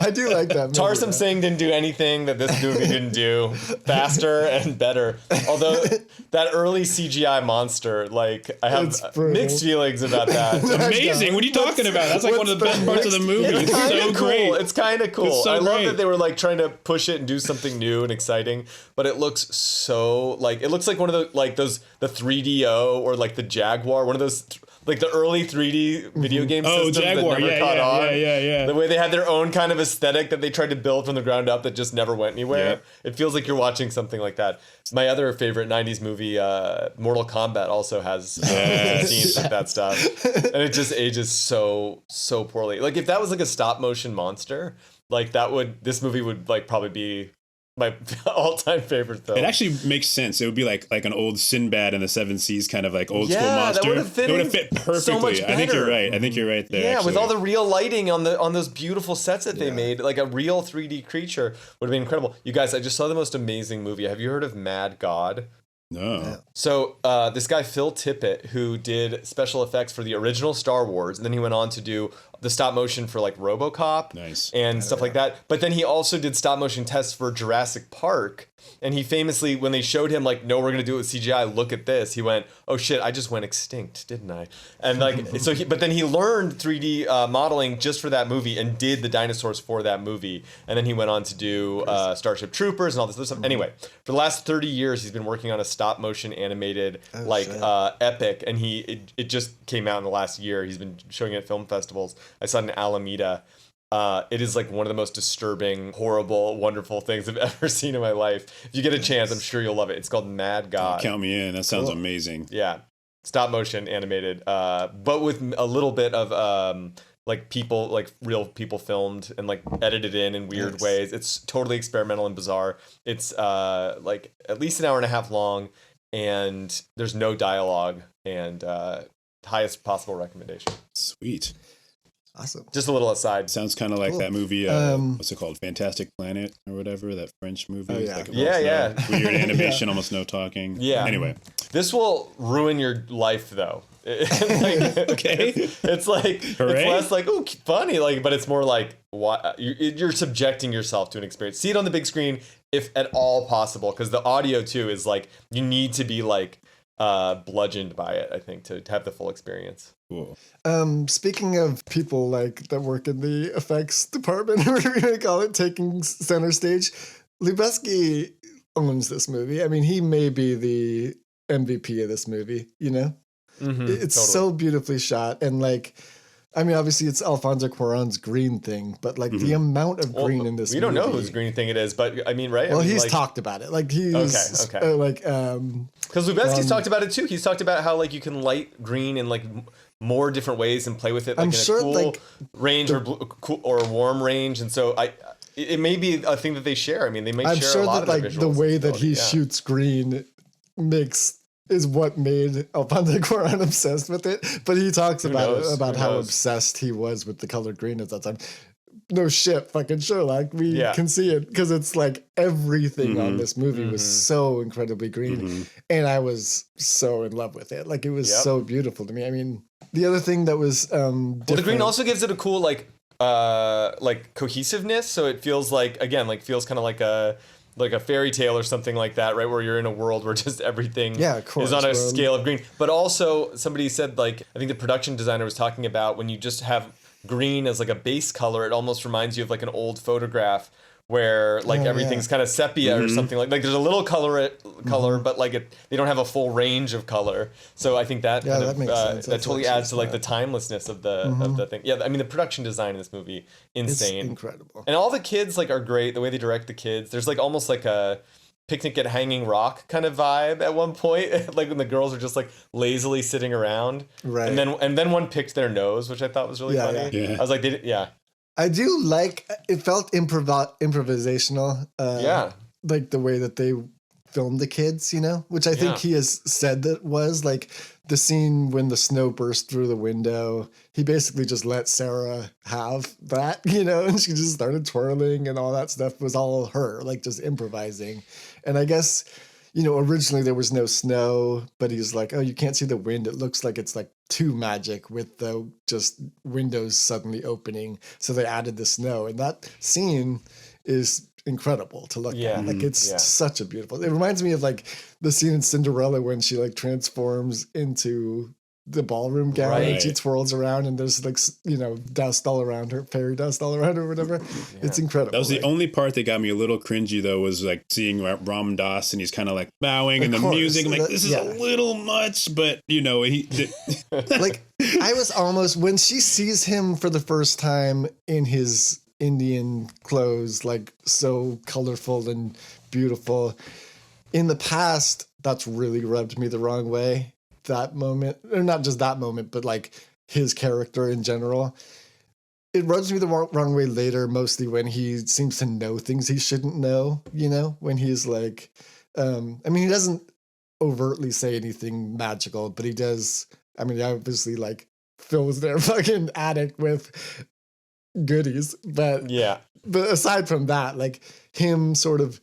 I do like that movie. Tarsem Singh didn't do anything that this movie didn't do faster and better. Although that early CGI monster, like I have mixed feelings about that. Amazing. What are you talking about? That's like one of the best parts of the movie. It's so cool. great. It's kind of cool. I love that they were like trying to push it and do something new and exciting, but it looks so like, it looks like one of the, like those, the 3DO or like the Jaguar, one of those like the early 3D video game systems Jaguar. that never Yeah, caught yeah, on. yeah. The way they had their own kind of aesthetic that they tried to build from the ground up that just never went anywhere. Yeah. It feels like you're watching something like that. My other favorite 90s movie, Mortal Kombat, also has scenes like that stuff. And it just ages so poorly. Like if that was like a stop motion monster, like this movie would like probably be my all-time favorite film. It actually makes sense. It would be like an old Sinbad in the Seven Seas kind of like old school that monster. would have fit perfectly. so much I think you're better. right. I think you're right there. Yeah, actually. with all the real lighting on those beautiful sets that they made, like a real 3D creature would have been incredible. You guys, I just saw the most amazing movie. Have you heard of Mad God? No. So this guy Phil Tippett, who did special effects for the original Star Wars, and then he went on to do the stop motion for like RoboCop and stuff like that. But then he also did stop motion tests for Jurassic Park. And he famously, when they showed him like, no, we're gonna do it with CGI, look at this, he went, oh shit, I just went extinct, didn't I? And like, but then he learned 3D modeling just for that movie and did the dinosaurs for that movie. And then he went on to do Starship Troopers and all this other stuff. Anyway, for the last 30 years, he's been working on a stop motion animated epic, and it just came out in the last year. He's been showing it at film festivals. I saw it in Alameda. It is like one of the most disturbing, horrible, wonderful things I've ever seen in my life. If you get a chance, I'm sure you'll love it. It's called Mad God. Count me in. That sounds amazing. Yeah. Stop motion animated, but with a little bit of like people, like real people filmed and like edited in weird ways. It's totally experimental and bizarre. It's like at least an hour and a half long, and there's no dialogue, and highest possible recommendation. Sweet. Awesome. Just a little aside. Sounds kind of like that movie, what's it called? Fantastic Planet or whatever, that French movie. Oh, It's yeah. like weird animation, almost no talking. Yeah. Anyway. This will ruin your life, though. Okay. It's like, Hooray. it's less like, ooh, funny, like, but it's more like, what you're subjecting yourself to an experience. See it on the big screen if at all possible, because the audio, too, is like, you need to be like, bludgeoned by it, I think, to have the full experience. Cool. Speaking of people like that work in the effects department, or whatever you want to call it, taking center stage, Lubeski owns this movie. I mean, he may be the MVP of this movie, you know? Mm-hmm, It's totally. so beautifully shot. And like, I mean, obviously it's Alfonso Cuaron's green thing, but like the amount of green in this we movie. don't know whose green thing it is, but I mean, right? Well, I mean, he's like, talked about it. Like he's Okay. because Because Lubeski's talked about it too. He's talked about how like you can light green in like more different ways and play with it, like I'm in sure, a cool like, range or cool or warm range. And so it may be a thing that they share. I mean, they may I'm share sure a lot that of their like the visuals way that ability, he yeah. shoots green is what made Alfonso Cuarón obsessed with it. But he talks about knows? about Who how knows? obsessed he was with the color green at that time. No shit, fucking Sherlock. We Yeah. can see it because it's like everything on this movie was so incredibly green, and I was so in love with it. Like it was Yep. so beautiful to me. I mean, the other thing that was Well, the green also gives it a cool like cohesiveness. So it feels like, again, like feels kind of like a fairy tale or something like that, right? Where you're in a world where just everything of course, is on a well, scale of green. But also somebody said, like, I think the production designer was talking about when you just have green as like a base color, it almost reminds you of like an old photograph where like everything's kind of sepia or something like there's a little color, but like they don't have a full range of color. So I think that kind that of makes sense. that That's totally actually adds to like the timelessness of the thing. Yeah, I mean the production design in this movie, it's insane. incredible. And all the kids like are great. The way they direct the kids, there's like almost like a Picnic at Hanging Rock kind of vibe at one point, like when the girls are just like lazily sitting around, Right. And then one picked their nose, which I thought was really funny. Yeah. I was like, yeah. I do like it. Felt improvisational. Like the way that they filmed the kids, you know, which I think he has said that was like the scene when the snow burst through the window. He basically just let Sarah have that, you know, and she just started twirling and all that stuff was all her, like just improvising. And I guess, you know, originally there was no snow, but he was like, oh, you can't see the wind. It looks like it's like too magic with the just windows suddenly opening. So they added the snow. And that scene is incredible to look at. Like it's such a beautiful, it reminds me of like the scene in Cinderella when she like transforms into the ballroom gown and she twirls around and there's like, you know, dust all around her, fairy dust all around her or whatever. Yeah. It's incredible. That was the only part that got me a little cringy though, was like seeing Ram Dass and he's kind of like bowing and the music. I'm like, this is a little much, but you know, like I was almost, when she sees him for the first time in his Indian clothes, like so colorful and beautiful, in the past, that's really rubbed me the wrong way. That moment, or not just that moment, but like his character in general. It rubs me the wrong way later, mostly when he seems to know things he shouldn't know, you know, when he's like, I mean, he doesn't overtly say anything magical, but he does. I mean, obviously like fills their fucking attic with goodies, but aside from that, like him sort of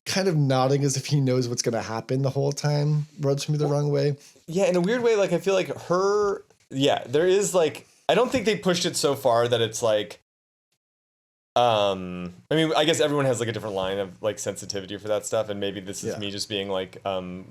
kind of nodding as if he knows what's going to happen the whole time rubs me the wrong way. Yeah, in a weird way, like I feel like there is like, I don't think they pushed it so far that it's like, I mean, I guess everyone has like a different line of like sensitivity for that stuff, and maybe this is me just being like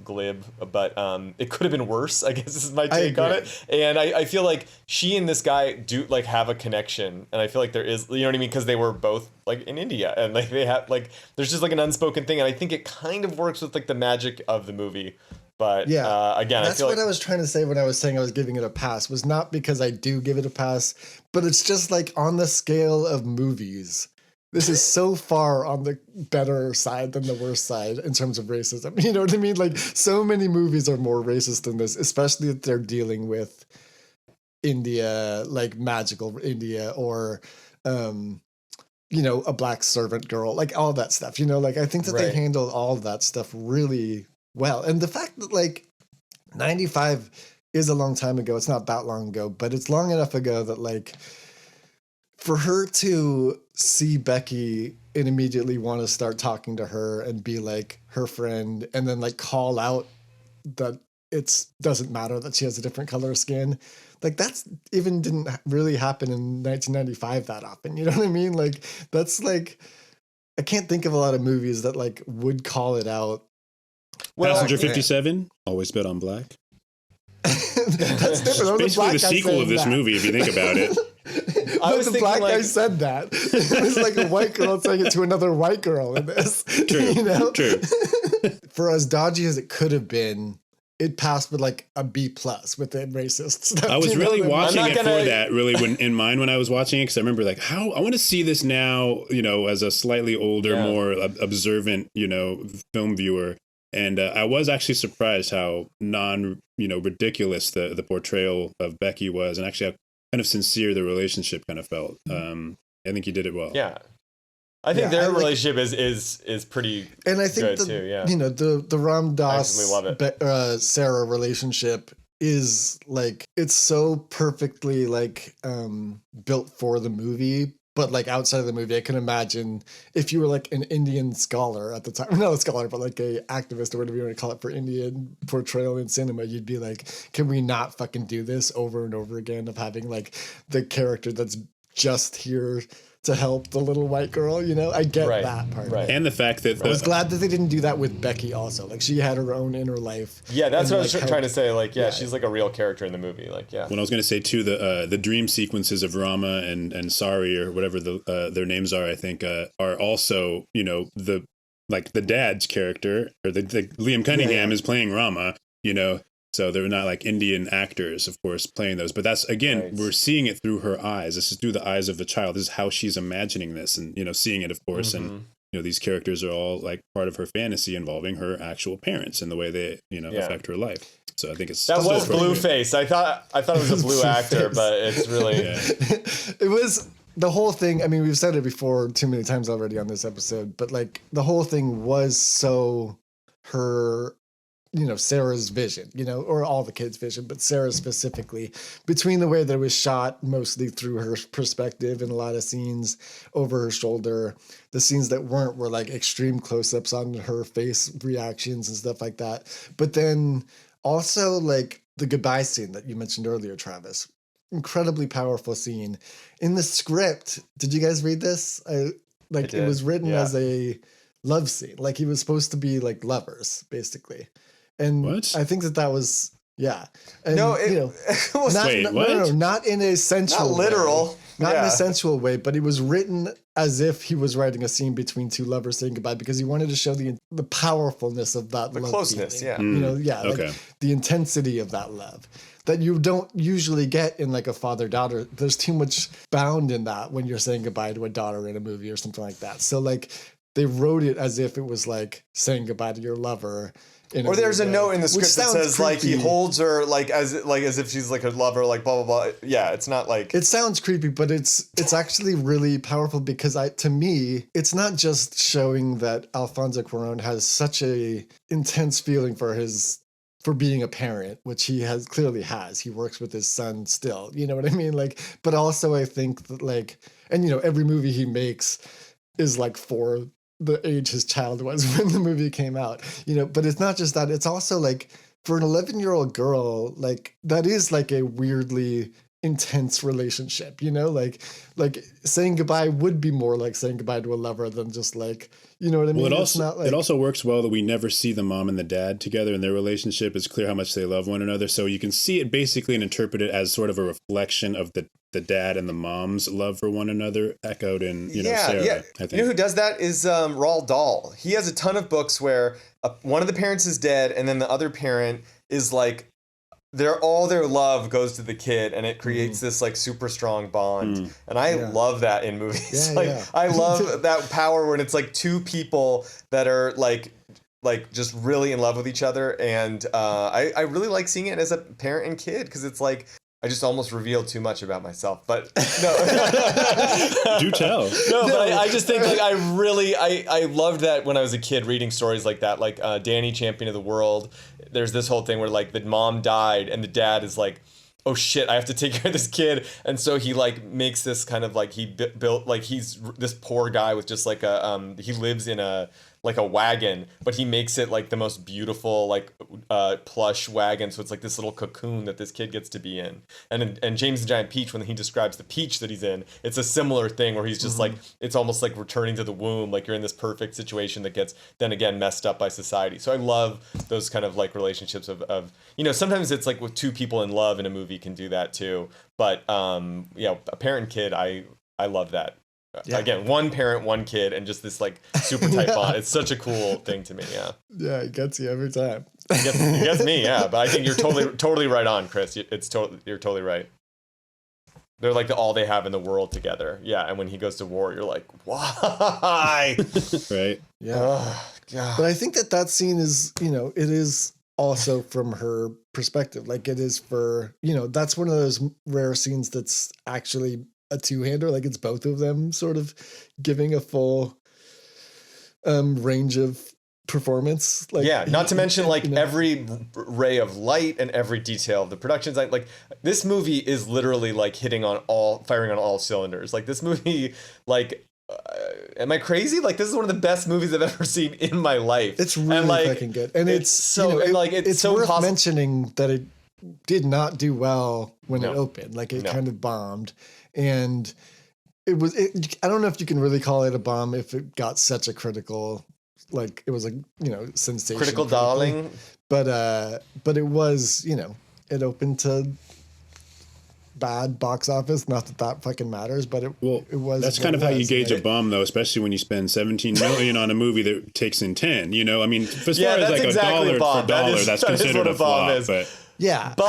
glib, but it could have been worse. I guess this is my take on it, and I feel like she and this guy do like have a connection, and I feel like there is, you know what I mean, because they were both like in India, and like they have like there's just like an unspoken thing, and I think it kind of works with like the magic of the movie. But again, that's I feel what like I was trying to say when I was saying I was giving it a pass, was not because I do give it a pass, but it's just like on the scale of movies, this is so far on the better side than the worst side in terms of racism. You know what I mean? Like so many movies are more racist than this, especially if they're dealing with India, like magical India, or you know, a black servant girl, like all that stuff, you know, like I think that they handled all of that stuff really well. And the fact that like 95 is a long time ago, it's not that long ago, but it's long enough ago that like for her to see Becky and immediately want to start talking to her and be like her friend, and then like call out that it doesn't matter that she has a different color of skin, like that's even didn't really happen in 1995 that often. You know what I mean? Like that's like, I can't think of a lot of movies that like would call it out. Passenger 57, always bet on black. That's different. It's basically the sequel of this movie, if you think about it. I was the black guy said that. It was like a white girl saying it to another white girl in this. True. You know? True. For as dodgy as it could have been, it passed with like a B+ with the racist stuff. I was really watching it for that, really, in mind when I was watching it, because I remember like, how I want to see this now, you know, as a slightly older, more observant, you know, film viewer. And I was actually surprised how ridiculous the portrayal of Becky was, and actually how kind of sincere the relationship kind of felt. I think he did it well. Yeah. I think their relationship is pretty and I think good too, yeah. You know, the Ram Dass Sarah relationship is like, it's so perfectly like built for the movie. But like outside of the movie, I can imagine if you were like an Indian scholar at the time, not a scholar, but like a activist or whatever you want to call it for Indian portrayal in cinema, you'd be like, can we not fucking do this over and over again, of having like the character that's just here to help the little white girl, you know? I get that part. Right. And the fact that I was glad that they didn't do that with Becky also. Like she had her own inner life. Yeah, that's what I was trying to say. Like, she's like a real character in the movie. Like, When I was going to say too, the dream sequences of Rama and Sari, or whatever their names are, I think, are also, you know, the dad's character, or the Liam Cunningham is playing Rama, you know. So they're not like Indian actors, of course, playing those. But that's, again, we're seeing it through her eyes. This is through the eyes of the child. This is how she's imagining this and, you know, seeing it, of course. And, you know, these characters are all like part of her fantasy involving her actual parents and the way they, you know, affect her life. So I think it's... That was Blueface. I thought it was a blue actor, but it's really... It was... The whole thing, I mean, we've said it before too many times already on this episode, but like the whole thing was so her... you know, Sarah's vision, you know, or all the kids' vision, but Sarah specifically, between the way that it was shot mostly through her perspective and a lot of scenes over her shoulder, the scenes that weren't were like extreme close-ups on her face reactions and stuff like that. But then also like the goodbye scene that you mentioned earlier, Travis, incredibly powerful scene. In the script, did you guys read this? It was written as a love scene. Like he was supposed to be like lovers, basically. And what? I think that was Yeah. And, No, not in a sensual not literal. way. Not in a sensual way, but it was written as if he was writing a scene between two lovers saying goodbye because he wanted to show the powerfulness of that love. Closeness, feeling. Like the intensity of that love that you don't usually get in like a father-daughter. There's too much bound in that when you're saying goodbye to a daughter in a movie or something like that. So like they wrote it as if it was like saying goodbye to your lover. Or there's a note in the script that says creepy. Like he holds her like as if she's like a lover, like blah blah blah. Yeah, it's not like it sounds creepy, but it's actually really powerful because to me, it's not just showing that Alfonso Cuaron has such a intense feeling for being a parent, which he clearly has. He works with his son still, you know what I mean? Like, but also I think that like, and every movie he makes is like for the age his child was when the movie came out, but it's not just that. It's also like for an 11-year-old girl, like that is like a weirdly intense relationship, like saying goodbye would be more like saying goodbye to a lover than just like, you know what I mean? Well, it also works well that we never see the mom and the dad together and their relationship. It's clear how much they love one another. So you can see it basically and interpret it as sort of a reflection of the dad and the mom's love for one another echoed in, Sarah. Yeah. I think. You know who does that is Roald Dahl. He has a ton of books where one of the parents is dead and then the other parent is like, all their love goes to the kid and it creates this like super strong bond. And I love that in movies. I love that power when it's like two people that are like just really in love with each other. And I really like seeing it as a parent and kid because it's like, I just almost revealed too much about myself, but no. Do tell. No, but I just think like I loved that when I was a kid reading stories like that, like Danny, Champion of the World. There's this whole thing where like the mom died and the dad is like, oh shit, I have to take care of this kid. And so he like makes this kind of like he built like he's this poor guy with just like he lives in a wagon, but he makes it like the most beautiful like plush wagon. So it's like this little cocoon that this kid gets to be in. And James the Giant Peach, when he describes the peach that he's in, it's a similar thing where he's just like, it's almost like returning to the womb. Like you're in this perfect situation that gets then again messed up by society. So I love those kind of like relationships of sometimes it's like with two people in love in a movie can do that too. But a parent and kid, I love that. Yeah. Again, one parent, one kid, and just this like super tight bond. It's such a cool thing to me. Yeah. Yeah, it gets you every time. It gets me. Yeah, but I think you're totally right on, Chris. You're totally right. They're like all they have in the world together. Yeah, and when he goes to war, you're like, why? Right. Yeah. But I think that scene is, it is also from her perspective. Like it is for, that's one of those rare scenes that's actually a two-hander, like it's both of them sort of giving a full range of performance. Like not to mention like every ray of light and every detail of the productions. Like this movie is literally like firing on all cylinders. Like this movie, like am I crazy? Like this is one of the best movies I've ever seen in my life. It's really fucking good, and it's so it's so worth mentioning that it did not do well when it opened. Like it kind of bombed. And I don't know if you can really call it a bomb if it got such a critical, like it was a, sensation. Critical darling. But it was, it opened to bad box office. Not that fucking matters, but it was. That's kind of how you gauge a bomb, though, especially when you spend $17 million on a movie that takes in 10. I mean, as far as like exactly a dollar for dollar, that's considered a flop. But yeah, but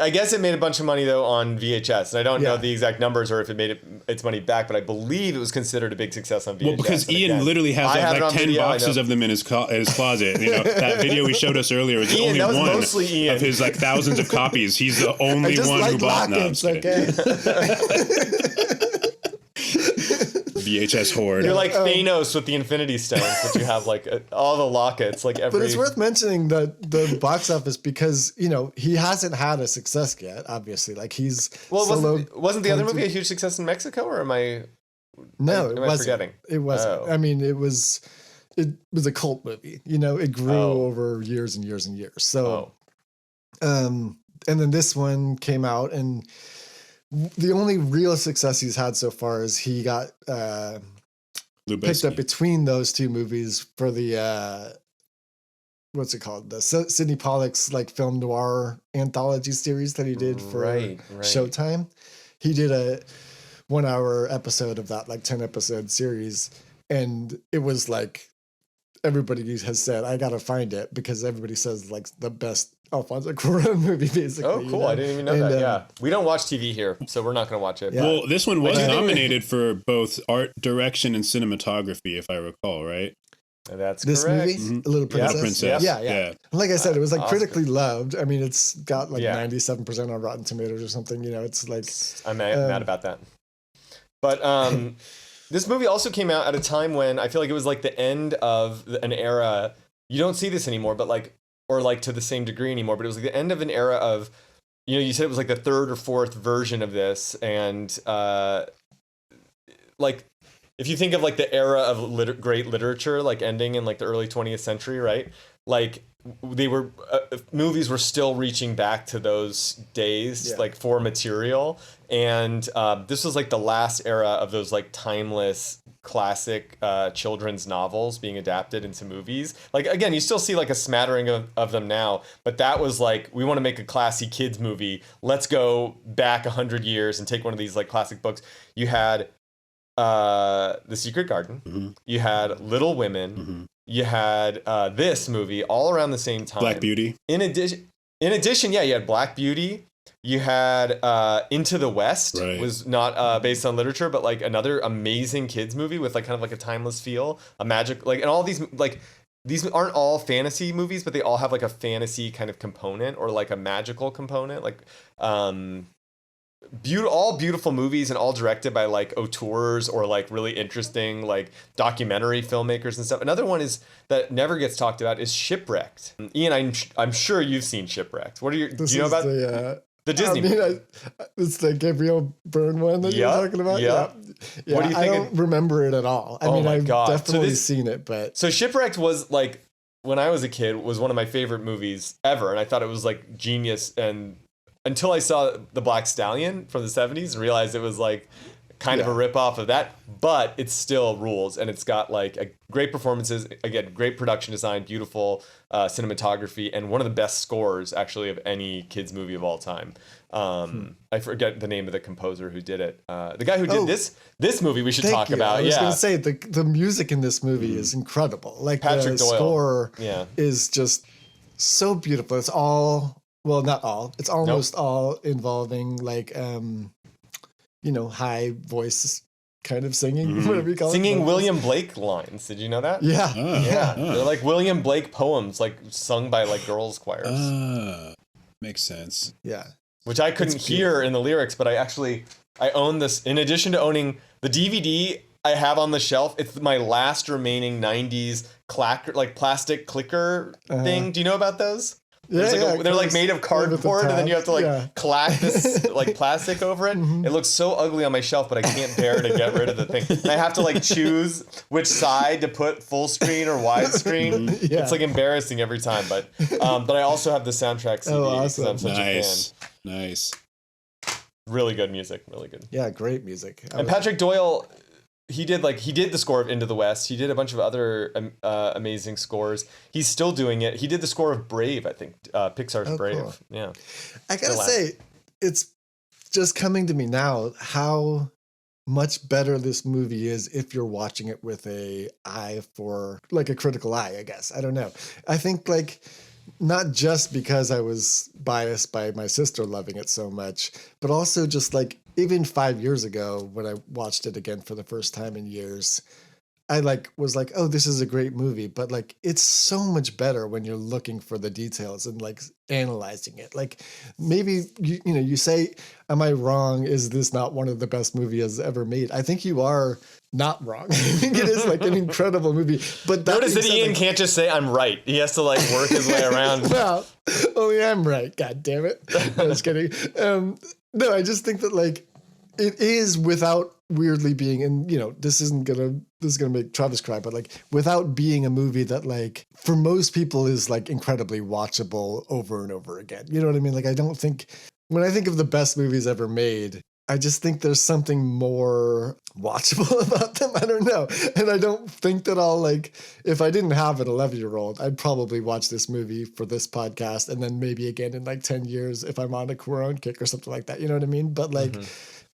I guess it made a bunch of money though on VHS, and I don't know the exact numbers or if it made its money back, but I believe it was considered a big success on VHS. Well, because Ian literally has like 10 boxes of them in his closet. That video he showed us earlier was only one of his like thousands of copies. He's the only one who bought them. VHS hoard. You're like Thanos with the Infinity Stones, but you have like all the lockets, like every. But it's worth mentioning the box office because he hasn't had a success yet. Obviously, like he's wasn't the other movie a huge success in Mexico, or am I? No, am I forgetting? It wasn't. Oh. I mean, it was a cult movie. It grew over years and years and years. So, and then this one came out and. The only real success he's had so far is he got picked up between those two movies for the what's it called? The Sidney Pollack's like film noir anthology series that he did for Showtime. He did a 1 hour episode of that, like 10 episode series. And it was like, everybody has said, I got to find it because everybody says like the best Alfonso Cuaron movie, basically. Oh, cool. I didn't even know that. Yeah. We don't watch TV here, so we're not going to watch it. Yeah. Well, this one was nominated for both art direction and cinematography, if I recall, right? That's this correct. movie, Mm-hmm. Little Princess. Princess. Yeah. Like I said, it was like critically loved. I mean, it's got like 97% on Rotten Tomatoes or something. You know, it's like I'm mad about that. But this movie also came out at a time when I feel like it was like the end of an era. You don't see this anymore, but like, or like to the same degree anymore. But it was like the end of an era of, you know, you said it was like the third or fourth version of this, and like. If you think of like the era of great literature, like ending in like the early 20th century, right? Like they were movies were still reaching back to those days, like for material, and this was like the last era of those like timeless classic children's novels being adapted into movies. Like again, you still see like a smattering of them now, but that was like, we want to make a classy kids movie. Let's go back 100 years and take one of these like classic books. You had The Secret Garden. Mm-hmm. You had Little Women. Mm-hmm. You had this movie all around the same time. Black Beauty. In addition, you had Black Beauty. You had Into the West, was not based on literature, but like another amazing kids movie with like kind of like a timeless feel, a magic, like, and all these like. These aren't all fantasy movies, but they all have like a fantasy kind of component or like a magical component, like all beautiful movies and all directed by like auteurs or like really interesting like documentary filmmakers and stuff. Another one is that never gets talked about is Shipwrecked. Ian, I'm sure you've seen Shipwrecked. What are your? Do you know about the Disney movie? It's the Gabriel Byrne one that you're talking about. Yeah. What do you think? I don't remember it at all. I mean, I've definitely seen it, but so Shipwrecked was like, when I was a kid, was one of my favorite movies ever, and I thought it was like genius. And until I saw The Black Stallion from the 70s and realized it was like kind of a ripoff of that, but it still rules, and it's got like great performances, again, great production design, beautiful cinematography, and one of the best scores actually of any kids movie of all time. I forget the name of the composer who did it. The guy who did this movie we should talk about. I was going to say the music in this movie is incredible. Like Patrick the Doyle. Score is just so beautiful. It's all, well, not all. It's almost all involving like high voice kind of singing, whatever you call it. Singing William Blake lines. Did you know that? Yeah. They're like William Blake poems, like sung by like girls' choirs. Makes sense. Yeah. Which I couldn't hear in the lyrics, but I own this. In addition to owning the DVD I have on the shelf, it's my last remaining 90s plastic clicker thing. Do you know about those? They're like made of cardboard, and then you have to like clack this like plastic over it. It looks so ugly on my shelf, but I can't bear to get rid of the thing. And I have to like choose which side to put, full screen or widescreen. It's like embarrassing every time. But I also have the soundtrack CD because I'm such a fan. Nice. Really good music. Really good. Yeah, great music. And Patrick Doyle, he did the score of Into the West. He did a bunch of other amazing scores. He's still doing it. He did the score of Brave, I think, Pixar's Brave. Cool. Yeah. I gotta say, it's just coming to me now how much better this movie is if you're watching it with a eye for, like a critical eye, I guess. I don't know. I think like, not just because I was biased by my sister loving it so much, but also just like, even 5 years ago, when I watched it again for the first time in years, I was like, oh, this is a great movie. But like, it's so much better when you're looking for the details and like analyzing it. Like maybe, you say, am I wrong? Is this not one of the best movies ever made? I think you are not wrong. I think it is like an incredible movie. But notice that Ian can't just say I'm right. He has to like work his way around. Well, only I'm right. God damn it. I was kidding. No, I just think that like, it is without weirdly being, and this is gonna make Travis cry, but like without being a movie that like for most people is like incredibly watchable over and over again. You know what I mean? Like I don't think, when I think of the best movies ever made, I just think there's something more watchable about them. I don't know. And I don't think that I'll like, if I didn't have an 11-year-old, I'd probably watch this movie for this podcast. And then maybe again in like 10 years, if I'm on a Cuarón kick or something like that, you know what I mean? But like,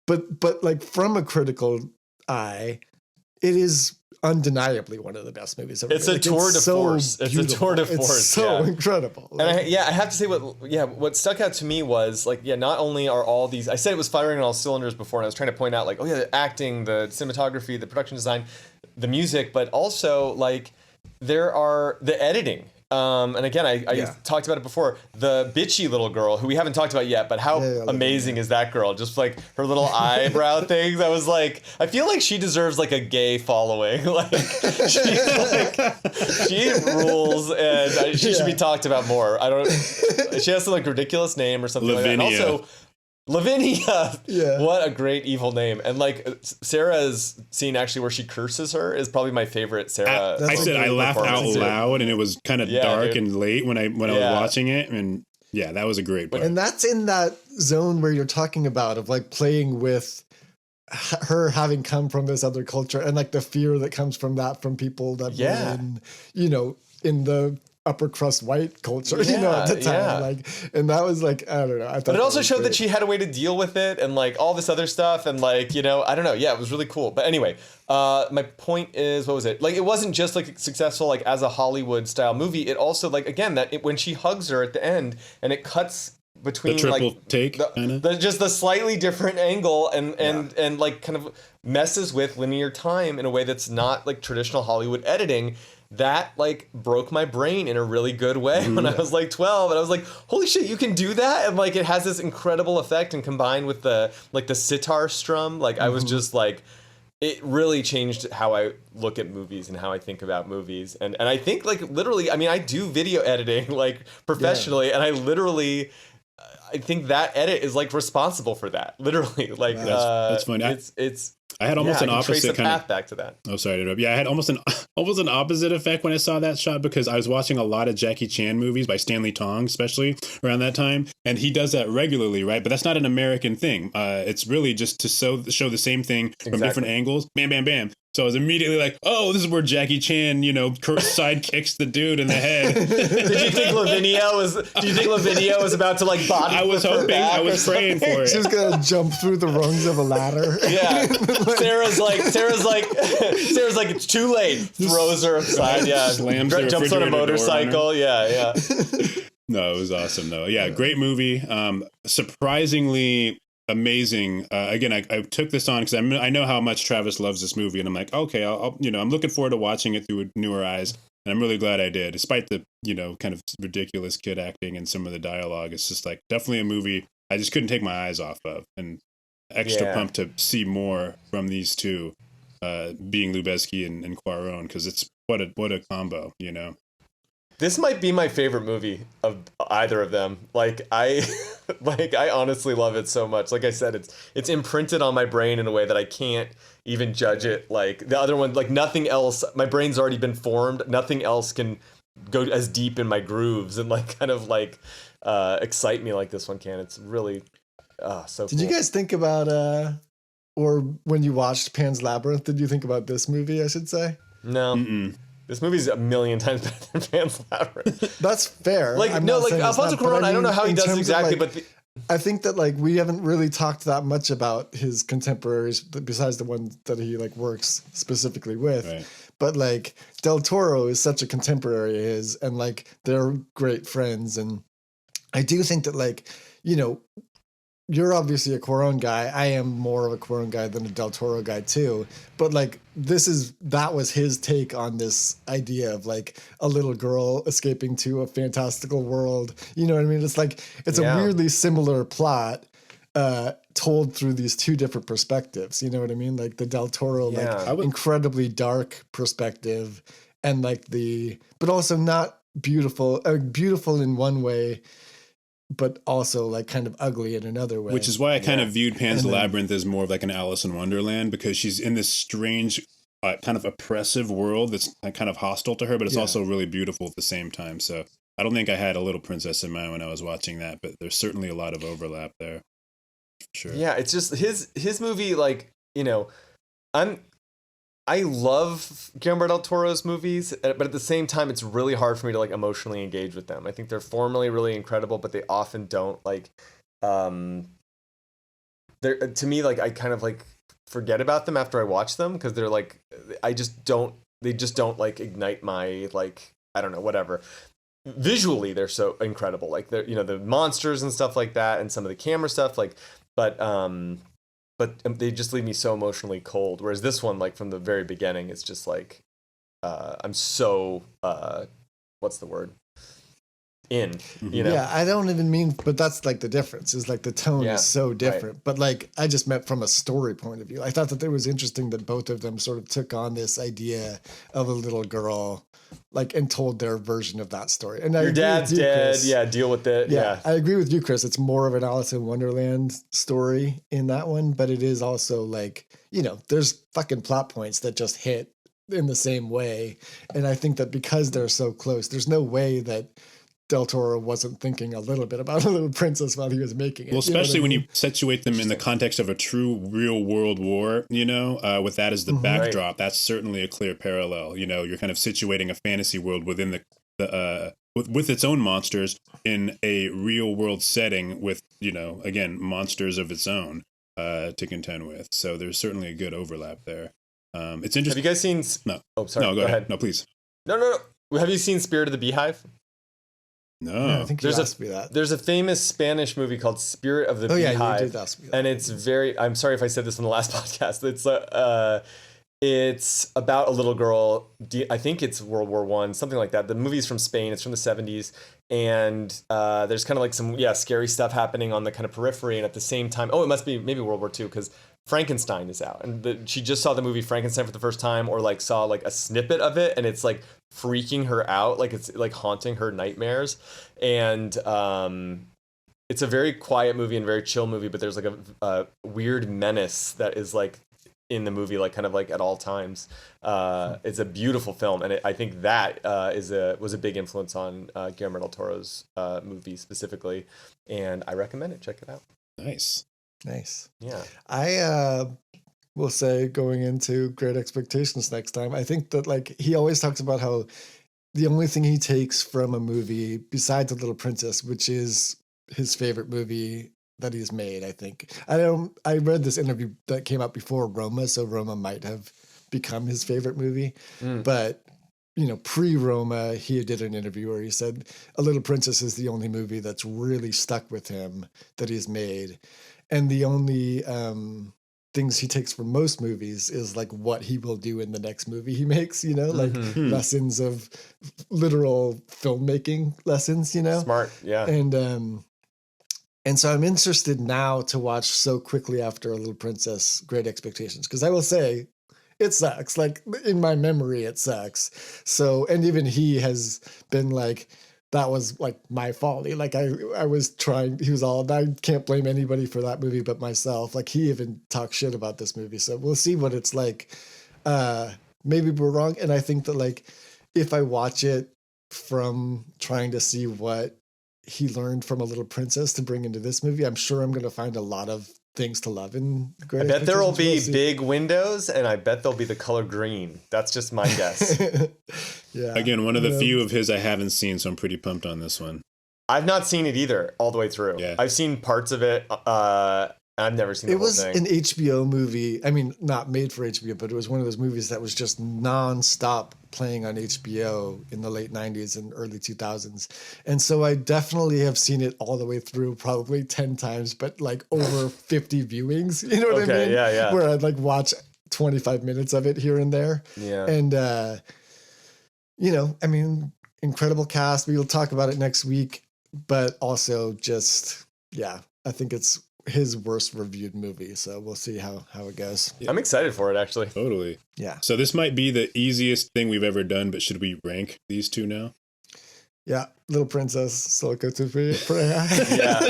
but like from a critical eye, it is undeniably one of the best movies ever. It's a tour de force. It's a tour de force. It's so incredible. Like, and I have to say what stuck out to me was like, not only are all these, I said it was firing on all cylinders before, and I was trying to point out like, the acting, the cinematography, the production design, the music, but also like there are the editing. And again, I talked about it before. The bitchy little girl who we haven't talked about yet, but how amazing is that girl? Just like her little eyebrow things. I was like, I feel like she deserves like a gay following. Like she rules, and she should be talked about more. She has some like ridiculous name or something Lavinia. like that. And also, Lavinia. Yeah. What a great evil name. And like Sarah's scene actually where she curses her is probably my favorite Sarah. I said I laughed out loud and it was kind of dark and late when I was watching it. And yeah, that was a great part. And that's in that zone where you're talking about of like playing with her having come from this other culture and like the fear that comes from that from people that were in, in the upper crust white culture, at the time. Like, and that was like, I don't know. But it also showed that she had a way to deal with it and like all this other stuff. And like, I don't know. Yeah, it was really cool. But anyway, my point is, what was it? Like, it wasn't just like successful, like as a Hollywood style movie. It also like, again, when she hugs her at the end and it cuts between the triple like take, just the slightly different angle and like kind of messes with linear time in a way that's not like traditional Hollywood editing. That like broke my brain in a really good way when I was like 12, and I was like, holy shit, you can do that. And like it has this incredible effect, and combined with the sitar strum, like I was just like, it really changed how I look at movies and how I think about movies. And I think like literally, I mean, I do video editing like professionally, and I think that edit is like responsible for that. Literally, like that's funny. It's I had almost an opposite kind of back to that. Oh, sorry to interrupt. Yeah, I had almost an opposite effect when I saw that shot because I was watching a lot of Jackie Chan movies by Stanley Tong, especially around that time, and he does that regularly, right? But that's not an American thing. It's really just to show the same thing from different angles. Bam, bam, bam. So I was immediately like, oh, this is where Jackie Chan, side kicks the dude in the head. Did you think Lavinia was about to like body? I was hoping, I was praying for it. She was gonna jump through the rungs of a ladder. Yeah. Sarah's like, it's too late. Throws her aside. Yeah. Slams jumps on a motorcycle. Yeah. No, it was awesome though. Yeah, great movie. Surprisingly amazing. Again, I took this on because I know how much Travis loves this movie, and I'm like, okay, I'm looking forward to watching it through newer eyes, and I'm really glad I did, despite the kind of ridiculous kid acting and some of the dialogue. It's just like definitely a movie I just couldn't take my eyes off of, and extra pumped to see more from these two, being Lubezki and Cuarón, because it's what a combo, This might be my favorite movie of either of them. Like I honestly love it so much. Like I said, it's imprinted on my brain in a way that I can't even judge it. Like the other one, like nothing else. My brain's already been formed. Nothing else can go as deep in my grooves and like kind of like excite me like this one can. It's really so. Did you guys think about or when you watched Pan's Labyrinth? Did you think about this movie? I should say no. Mm-mm. This movie's a million times better than Pan's Labyrinth. That's fair. Like Alfonso Cuaron, I don't know how he does it exactly, but I think that like we haven't really talked that much about his contemporaries besides the one that he like works specifically with. Right. But like Del Toro is such a contemporary of his, and like they're great friends. And I do think that like, you're obviously a Cuarón guy. I am more of a Cuarón guy than a Del Toro guy too. But like that was his take on this idea of like a little girl escaping to a fantastical world. You know what I mean? It's like it's a weirdly similar plot told through these two different perspectives. You know what I mean? Like the Del Toro incredibly dark perspective, and like but also not beautiful in one way, but also like kind of ugly in another way. Which is why I kind of viewed Pan's Labyrinth as more of like an Alice in Wonderland, because she's in this strange kind of oppressive world that's kind of hostile to her, but it's also really beautiful at the same time. So I don't think I had a Little Princess in mind when I was watching that, but there's certainly a lot of overlap there. Sure. Yeah, it's just his movie. Like, you know, I love Guillermo del Toro's movies, but at the same time, it's really hard for me to like emotionally engage with them. I think they're formally really incredible, but they often don't like. They're, to me, like, I kind of like forget about them after I watch them because they're like, they just don't like ignite my, like, I don't know, whatever. Visually, they're so incredible. Like, they're, you know, the monsters and stuff like that, and some of the camera stuff, like, but they just leave me so emotionally cold. Whereas this one, like, from the very beginning, it's just like, I'm so, what's the word? In, you know? Yeah, I don't even mean, but that's like the difference is like the tone is so different. Right. But like, I just meant from a story point of view. I thought that it was interesting that both of them sort of took on this idea of a little girl, like, and told their version of that story. And your dad's dead. Chris. Yeah, deal with it. Yeah, I agree with you, Chris. It's more of an Alice in Wonderland story in that one, but it is also like, you know, there's fucking plot points that just hit in the same way. And I think that because they're so close, there's no way that Del Toro wasn't thinking a little bit about A Little Princess while he was making it. Well, especially when you situate them in the context of a true real world war, you know, with that as the backdrop, that's certainly a clear parallel. You know, you're kind of situating a fantasy world within with its own monsters in a real world setting with, you know, again, monsters of its own to contend with. So there's certainly a good overlap there. It's interesting. Have you guys seen? No. Oh, sorry. No, go ahead. No, please. No. Have you seen Spirit of the Beehive? No, yeah, I think you asked me that. There's a famous Spanish movie called Spirit of the Beehive. Yeah, you did ask me that. And it's very. I'm sorry if I said this in the last podcast. It's about a little girl. I think it's World War I, something like that. The movie's from Spain. It's from the 70s, and there's kind of like some scary stuff happening on the kind of periphery, and at the same time, it must be maybe World War II because Frankenstein is out, and she just saw the movie Frankenstein for the first time, or like saw like a snippet of it, and it's like freaking her out, like it's like haunting her nightmares. And it's a very quiet movie and very chill movie, but there's like a weird menace that is like in the movie, like kind of like at all times. It's a beautiful film, and I think that was a big influence on Guillermo del Toro's movie specifically, and I recommend it. Check it out. Nice. Yeah. I will say, going into Great Expectations next time, I think that like he always talks about how the only thing he takes from a movie besides The Little Princess, which is his favorite movie that he's made, I think. I read this interview that came out before Roma, so Roma might have become his favorite movie. But, you know, pre-Roma, he did an interview where he said A Little Princess is the only movie that's really stuck with him that he's made. And the only things he takes from most movies is like what he will do in the next movie he makes, you know, like lessons of literal filmmaking lessons, you know. Smart, yeah. And so I'm interested now to watch so quickly after A Little Princess, Great Expectations, because I will say it sucks. Like in my memory, it sucks. So, and even he has been like, that was like my fault. Like I was trying, he was all, I can't blame anybody for that movie but myself. Like he even talked shit about this movie. So we'll see what it's like. Maybe we're wrong. And I think that like, if I watch it from trying to see what he learned from A Little Princess to bring into this movie, I'm sure I'm going to find a lot of things to love in Great I bet there will be big windows, and I bet there'll be the color green. That's just my guess. Yeah. Again, one of the few of his I haven't seen, so I'm pretty pumped on this one. I've not seen it either, all the way through. Yeah. I've seen parts of it. I've never seen the whole thing. It was an HBO movie. I mean, not made for HBO, but it was one of those movies that was just nonstop playing on HBO in the late 90s and early 2000s. And so I definitely have seen it all the way through, probably 10 times, but like over 50 viewings. You know what I mean? Yeah. Where I'd like watch 25 minutes of it here and there. Yeah. And, you know, I mean, incredible cast. We will talk about it next week, but also just, yeah, I think it's his worst reviewed movie, so we'll see how it goes. I'm excited for it, actually. Totally. Yeah. So this might be the easiest thing we've ever done, but should we rank these two now? Yeah. Little Princess, Solo con tu pareja. Yeah.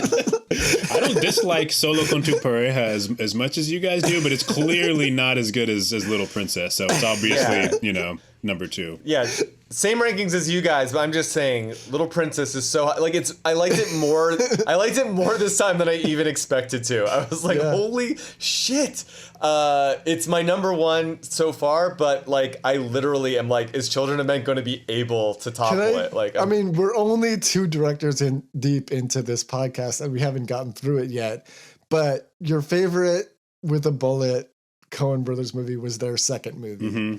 I don't dislike Solo con tu pareja as much as you guys do, but it's clearly not as good as Little Princess, so it's obviously, you know, number two. Yeah. Same rankings as you guys, but I'm just saying, Little Princess is so like I liked it more. I liked it more this time than I even expected to. I was like, holy shit! It's my number one so far, but like I literally am like, is Children of Men going to be able to topple it? Like, I mean, we're only 2 directors in deep into this podcast, and we haven't gotten through it yet. But your favorite with a bullet Coen Brothers movie was their second movie. Mm-hmm.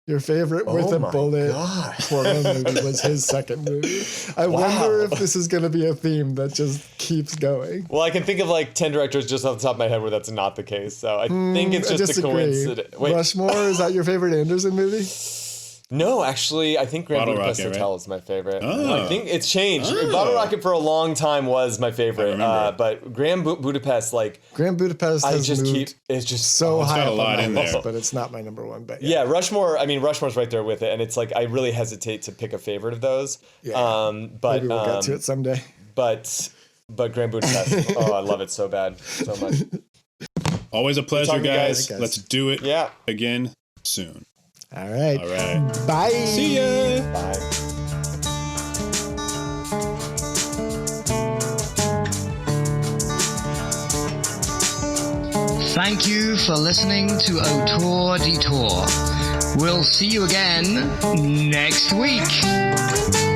Your favorite with a bullet Cuaron movie was his second movie. I wonder if this is going to be a theme that just keeps going. Well, I can think of like 10 directors just off the top of my head where that's not the case. So I think it's just a coincidence. Wait. Rushmore, is that your favorite Anderson movie? No, actually, I think Grand Budapest Hotel is my favorite. Oh. I think it's changed. Bottle Rocket for a long time was my favorite, but Grand Budapest, like Grand Budapest, it's just so high got up a lot on in my there, list, but it's not my number one. But yeah, Rushmore. I mean, Rushmore's right there with it, and it's like I really hesitate to pick a favorite of those. Yeah, but maybe we'll get to it someday. But Grand Budapest, I love it so bad, so much. Always a pleasure, guys. Let's do it again soon. All right. Bye. See ya. Bye. Thank you for listening to Autour Detour. We'll see you again next week.